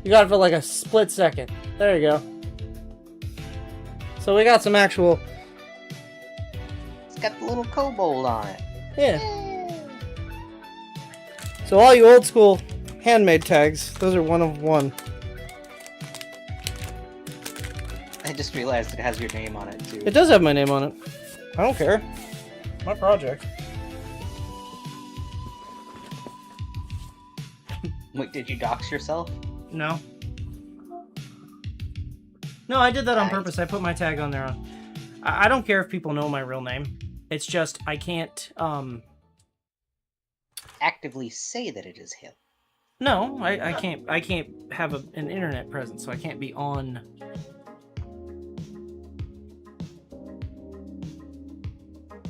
You got it for like a split second. There you go. So we got some actual... It's got the little kobold on it. Yeah. So all you old school handmade tags, those are one of one. I just realized it has your name on it too. It does have my name on it. I don't care. My project. Wait, did you dox yourself? No. No, I did that on Nice. purpose. I put my tag on there. I don't care if people know my real name. It's just I can't. Actively say that it is him. No, I can't. I can't have an internet presence, so I can't be on.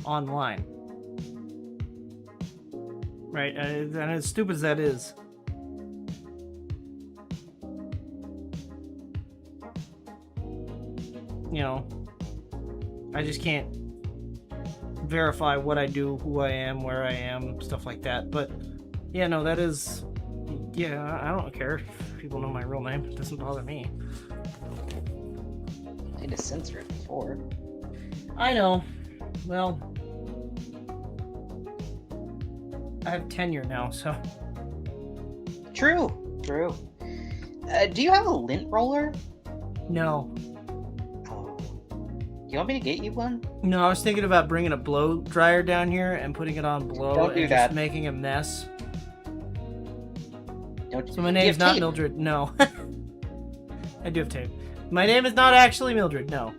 Online. Right, and as stupid as that is. You know, I just can't verify what I do, who I am, where I am, stuff like that. But yeah, no, that is, yeah, I don't care if people know my real name. It doesn't bother me. I had to censor it before. I know. Well, I have tenure now, so. True. Do you have a lint roller? No. Oh. You want me to get you one? No, I was thinking about bringing a blow dryer down here and putting it on blow Don't do and that. just making a mess. Don't. So my Do you name's have not tape? Mildred. No. I do have tape. My name is not actually Mildred. No.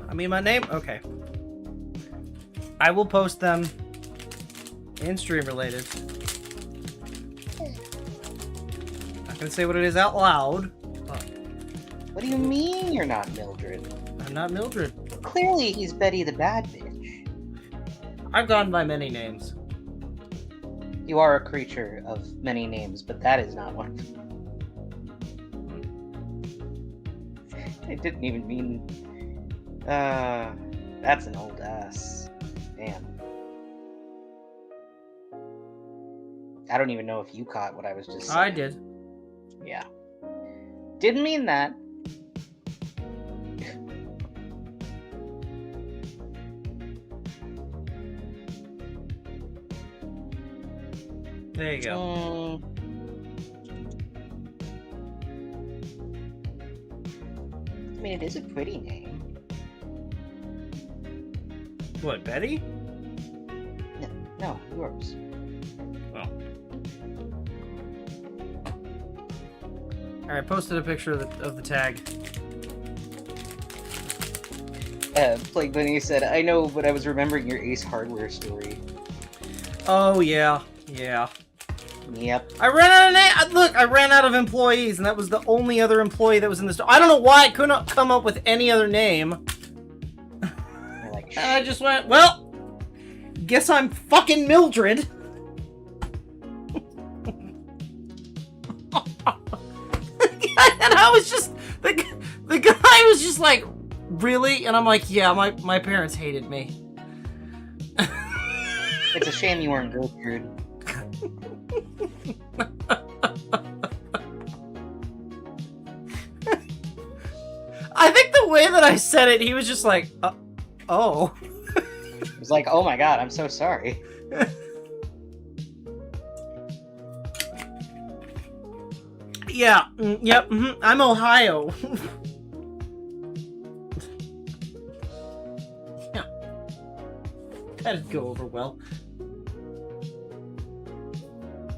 I mean, my name. Okay. I will post them in stream related. Not gonna say what it is out loud. But What do you mean you're not Mildred? I'm not Mildred. Clearly he's Betty the bad bitch. I've gone by many names. You are a creature of many names, but that is not one. I didn't even mean... that's an old ass. Damn. I don't even know if you caught what I was just saying. I did. Yeah. Didn't mean that. There you go. I mean, it is a pretty name. What, Betty? No, yours. Oh. Alright, posted a picture of the tag. Plague Bunny said, I know, but I was remembering your Ace Hardware story. Oh, yeah. Yeah. Yep. I ran out of look, I ran out of employees, and that was the only other employee that was in the store. I don't know why I couldn't come up with any other name. You're like, And I just went, well, guess I'm fucking Mildred. And I was just, the guy was just like, really? And I'm like, yeah, my parents hated me. it's a shame you weren't Gertrude. I think the way that I said it, he was just like, oh. It was like, oh my god, I'm so sorry. Yeah, yep, I'm Ohio. Yeah. That'd go over well.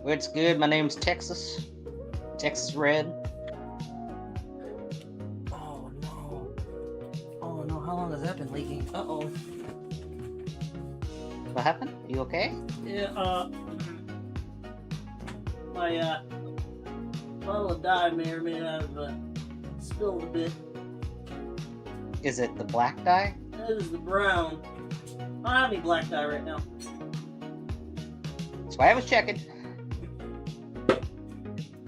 What's good? My name's Texas. Texas Red. Oh no. Oh no, how long has that been leaking? Uh-oh. What happened? You okay? Yeah, my, bottle of dye may or may not have, spilled a bit. Is it the black dye? That is the brown. I don't have any black dye right now. That's why I was checking.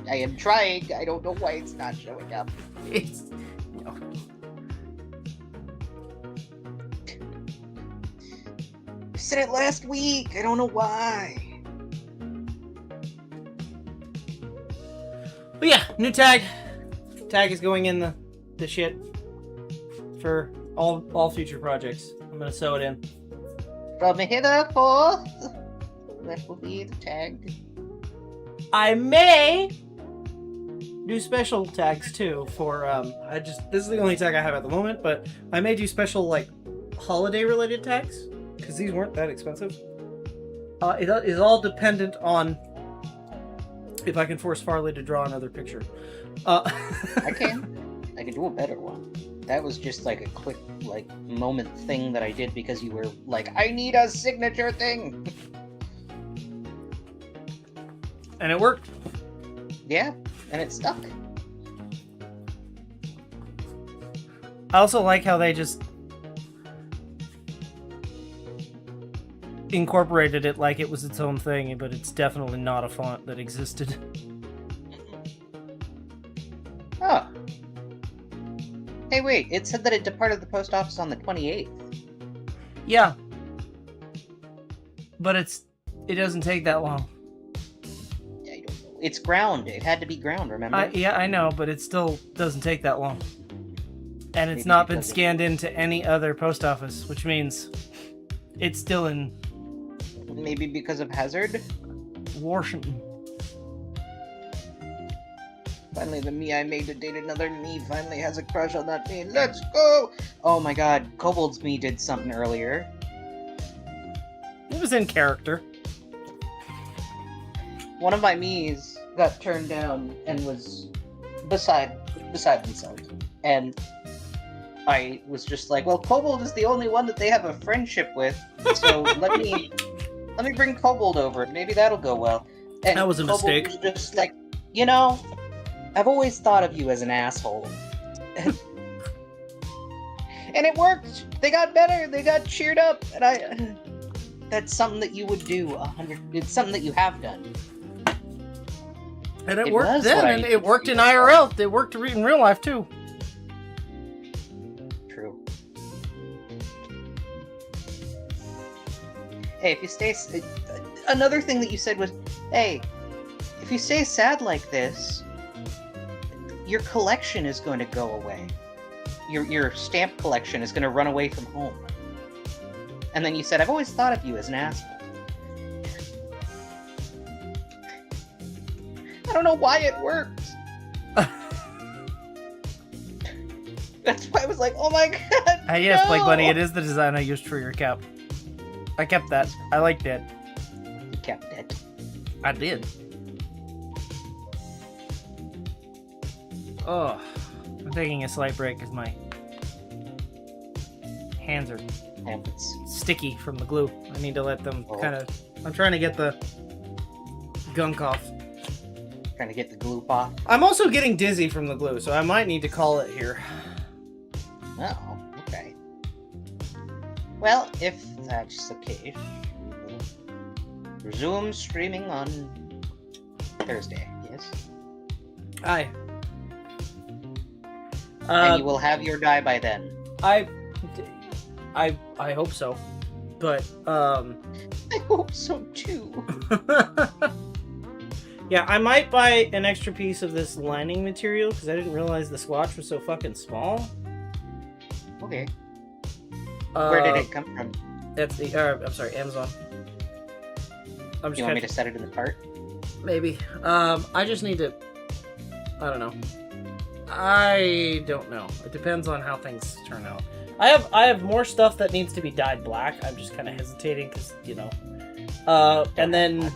I am trying. I don't know why it's not showing up. It's... No. I said it last week. I don't know why. But yeah, new tag. Tag is going in the shit for all future projects. I'm gonna sew it in. From hither forth, that will be the tag. I may do special tags too for this is the only tag I have at the moment, but I may do special like holiday related tags because these weren't that expensive. It is all dependent on if I can force Farley to draw another picture. I can do a better one. That was just like a quick like moment thing that I did because you were like, I need a signature thing. And it worked. Yeah, and it stuck. I also like how they just incorporated it like it was its own thing, but it's definitely not a font that existed. Oh. Hey, wait, it said that it departed the post office on the 28th. Yeah. But it doesn't take that long. I don't know. It's ground. It had to be ground, remember? Yeah, I know, but it still doesn't take that long. And it's Maybe not been because scanned into any other post office, which means it's still in Maybe because of Hazard? Washington. Finally, the me I made to date another me finally has a crush on that me. Let's go! Oh my god, Kobold's me did something earlier. It was in character. One of my me's got turned down and was beside themselves. And I was just like, well, Kobold is the only one that they have a friendship with, so let me bring Kobold over. Maybe that'll go well. And That was a Kobold mistake. was just like, you know, I've always thought of you as an asshole. And it worked! They got better, they got cheered up, and that's something that you would do it's something that you have done. And it It worked was then, what I and did it worked for in you. IRL. It worked in real life, too. True. Hey, if you stay... Another thing that you said was, hey, if you stay sad like this, your collection is going to go away. Your stamp collection is going to run away from home. And then you said, I've always thought of you as an asshole. I don't know why it worked. That's why I was like, oh my god, Yes, no! Blake Bunny, it is the design I used for your cap. I kept that. I liked it. You kept it. I did. Oh, I'm taking a slight break because my hands are And it's sticky from the glue. I need to let them Oh. kind of... I'm trying to get the gunk off. trying to get the glue off. I'm also getting dizzy from the glue, so I might need to call it here. Oh, okay. Well, if that's the case, we'll resume streaming on Thursday, yes? Aye. And you will have your die by then. I hope so, but I hope so too. yeah, I might buy an extra piece of this lining material because I didn't realize the swatch was so fucking small. Okay. Where did it come from? That's the. I'm sorry, Amazon. I'm just You want me kinda- to set it in the cart? Maybe. I just need to. I don't know. I don't know. It depends on how things turn out. I have more stuff that needs to be dyed black. I'm just kind of hesitating because, you know. And then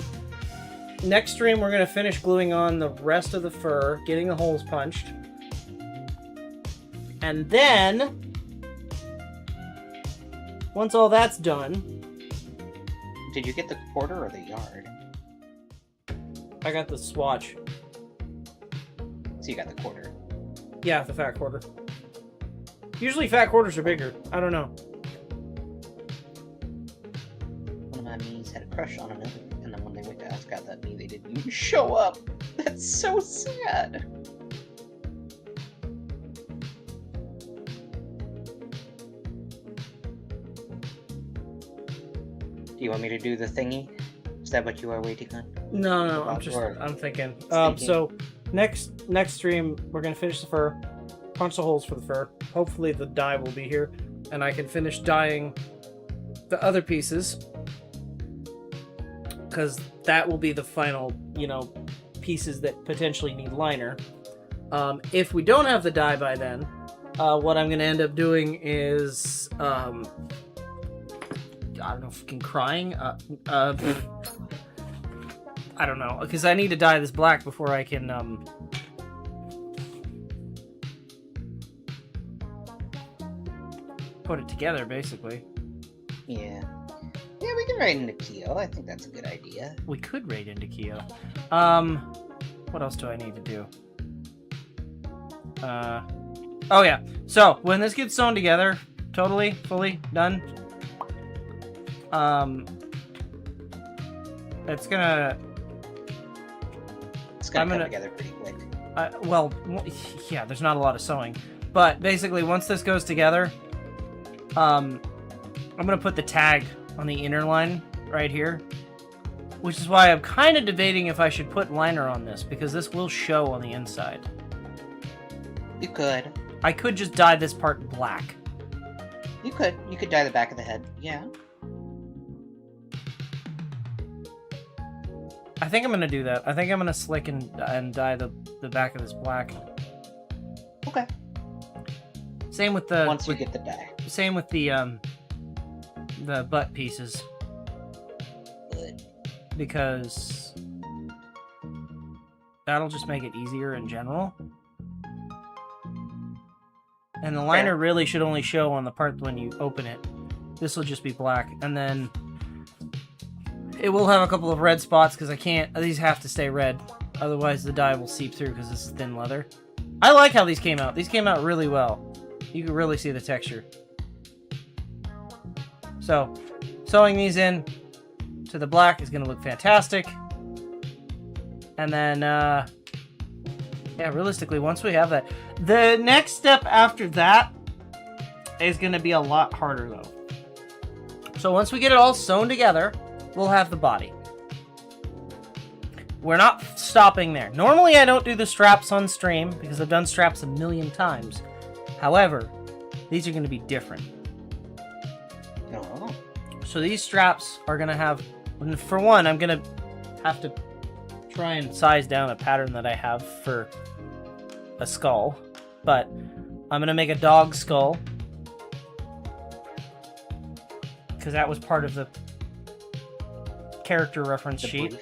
next stream we're gonna finish gluing on the rest of the fur, getting the holes punched, and then once all that's done, Did you get the quarter or the yard? I got the swatch. So you got the quarter. Yeah, the fat quarter. Usually fat quarters are bigger. I don't know. One of my me's had a crush on another, and then when they went to ask out that me, they didn't even show up. That's so sad. Do you want me to do the thingy? Is that what you are waiting on? No, Or- I'm thinking. Thinking. So next stream we're gonna finish the fur, punch the holes for the fur. Hopefully the dye will be here, and I can finish dyeing the other pieces. because that will be the final, pieces that potentially need liner. If we don't have the dye by then, what I'm going to end up doing is, I don't know, fucking crying. I don't know, because I need to dye this black before I can, put it together, basically. Yeah. Yeah, we can raid into Keo. I think that's a good idea. We could raid into Keo. What else do I need to do? Oh yeah. So, when this gets sewn together, totally, fully done, it's gonna come together pretty quick. Well, yeah, there's not a lot of sewing. But basically, once this goes together, I'm gonna put the tag on the inner line right here, which is why I'm kind of debating if I should put liner on this, because this will show on the inside. You could. I could just dye this part black. You could dye the back of the head. Yeah. I think I'm gonna do that. I think I'm gonna slick and dye the back of this black. Okay. Same with the once you get the dye. Same with the butt pieces. Good. Because that'll just make it easier in general. And the liner really should only show on the part when you open it. This will just be black, and then it will have a couple of red spots because these have to stay red, otherwise the dye will seep through because this is thin leather. I like how these came out. These came out really well. You can really see the texture. So, sewing these in to the black is going to look fantastic. And then, yeah, realistically, once we have that, the next step after that is going to be a lot harder, though. So once we get it all sewn together, we'll have the body. We're not stopping there. Normally, I don't do the straps on stream because I've done straps a million times. However, these are going to be different. Oh. So these straps are going to have, for one, I'm going to have to try and size down a pattern that I have for a skull. But I'm going to make a dog skull, because that was part of the character reference sheet.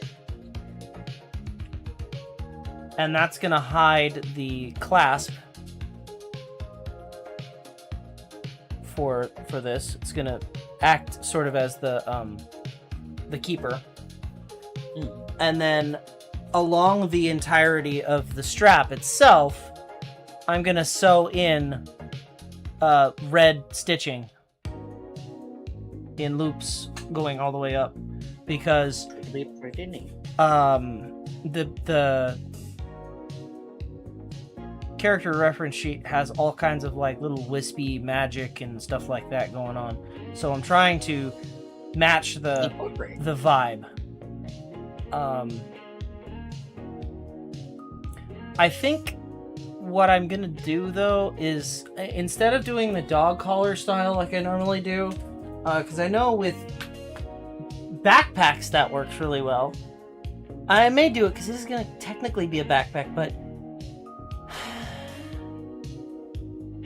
And that's going to hide the clasp for this. It's going to act sort of as the keeper. And then along the entirety of the strap itself, I'm going to sew in red stitching in loops going all the way up, because the character reference sheet has all kinds of like little wispy magic and stuff like that going on. So I'm trying to match the vibe. I think what I'm gonna do though is, instead of doing the dog collar style like I normally do, because I know with backpacks that works really well, I may do it because this is gonna technically be a backpack, but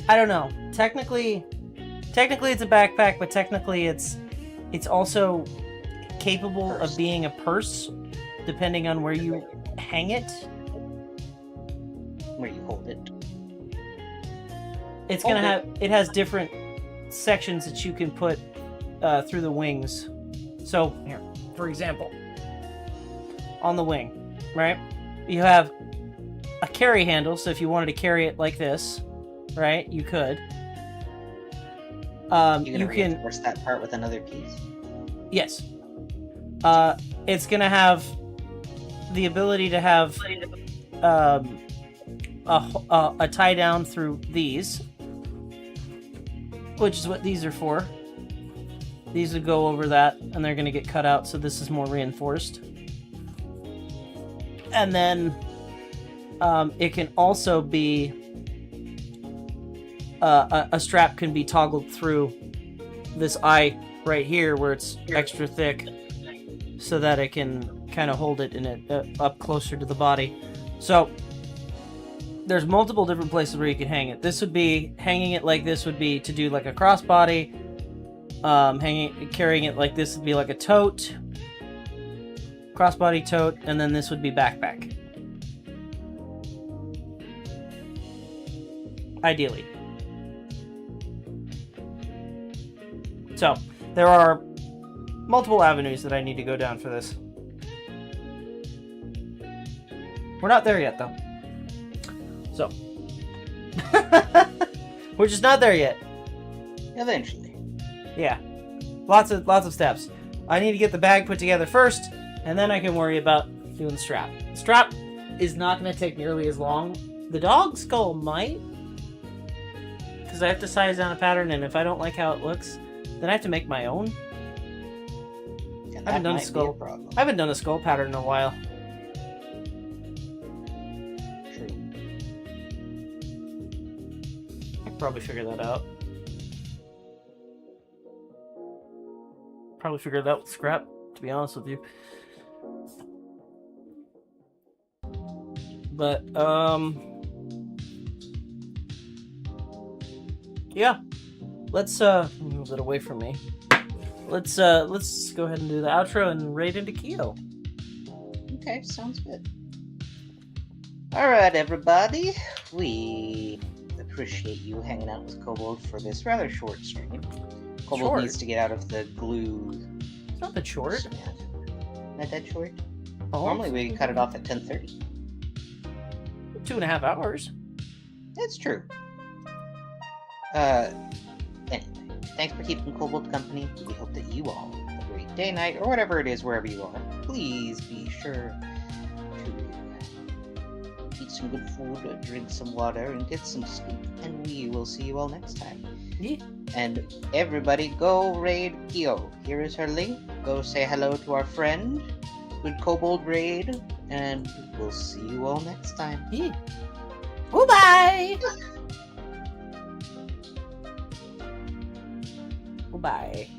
I don't know. Technically it's a backpack, but technically it's also capable of being a purse, depending on where you hang it. Where you hold it. It's gonna have. It has different sections that you can put through the wings. So here, for example, on the wing, right? You have a carry handle. So if you wanted to carry it like this, right, you could. You can reinforce that part with another piece. Yes. It's gonna have the ability to have a tie down through these, which is what these are for. These would go over that, and they're gonna get cut out, so this is more reinforced. And then it can also be a strap can be toggled through this eye right here where it's extra thick, so that it can kind of hold it in up closer to the body. So there's multiple different places where you can hang it. This would be hanging it like this would be to do like a crossbody. Carrying it like this would be like a tote, crossbody tote, and then this would be backpack. Ideally. So there are multiple avenues that I need to go down for this. We're not there yet, though. So we're just not there yet. Eventually. Yeah, lots of steps. I need to get the bag put together first, and then I can worry about doing the strap. The strap is not going to take nearly as long. The dog skull might, because I have to size down a pattern, and if I don't like how it looks, then I have to make my own. Yeah, I haven't done a skull. I haven't done a skull pattern in a while. True. I could probably figure that out. Probably figured that out with scrap, to be honest with you. But yeah, let's move it away from me. Let's go ahead and do the outro and raid into Keo. Okay, sounds good. Alright, everybody. We appreciate you hanging out with Kobold for this rather short stream. Kobold needs to get out of the glue. It's not that short. Not that short? Oh, Normally we cut it off at 10:30. 2.5 hours. That's true. Anyway, thanks for keeping Kobold company. We hope that you all have a great day, night, or whatever it is wherever you are. Please be sure to eat some good food, drink some water, and get some sleep. And we will see you all next time. Yeah. And everybody go raid Keo. Here is her link. Go say hello to our friend. Good Kobold raid. And we'll see you all next time. Yeah. Goodbye. Goodbye.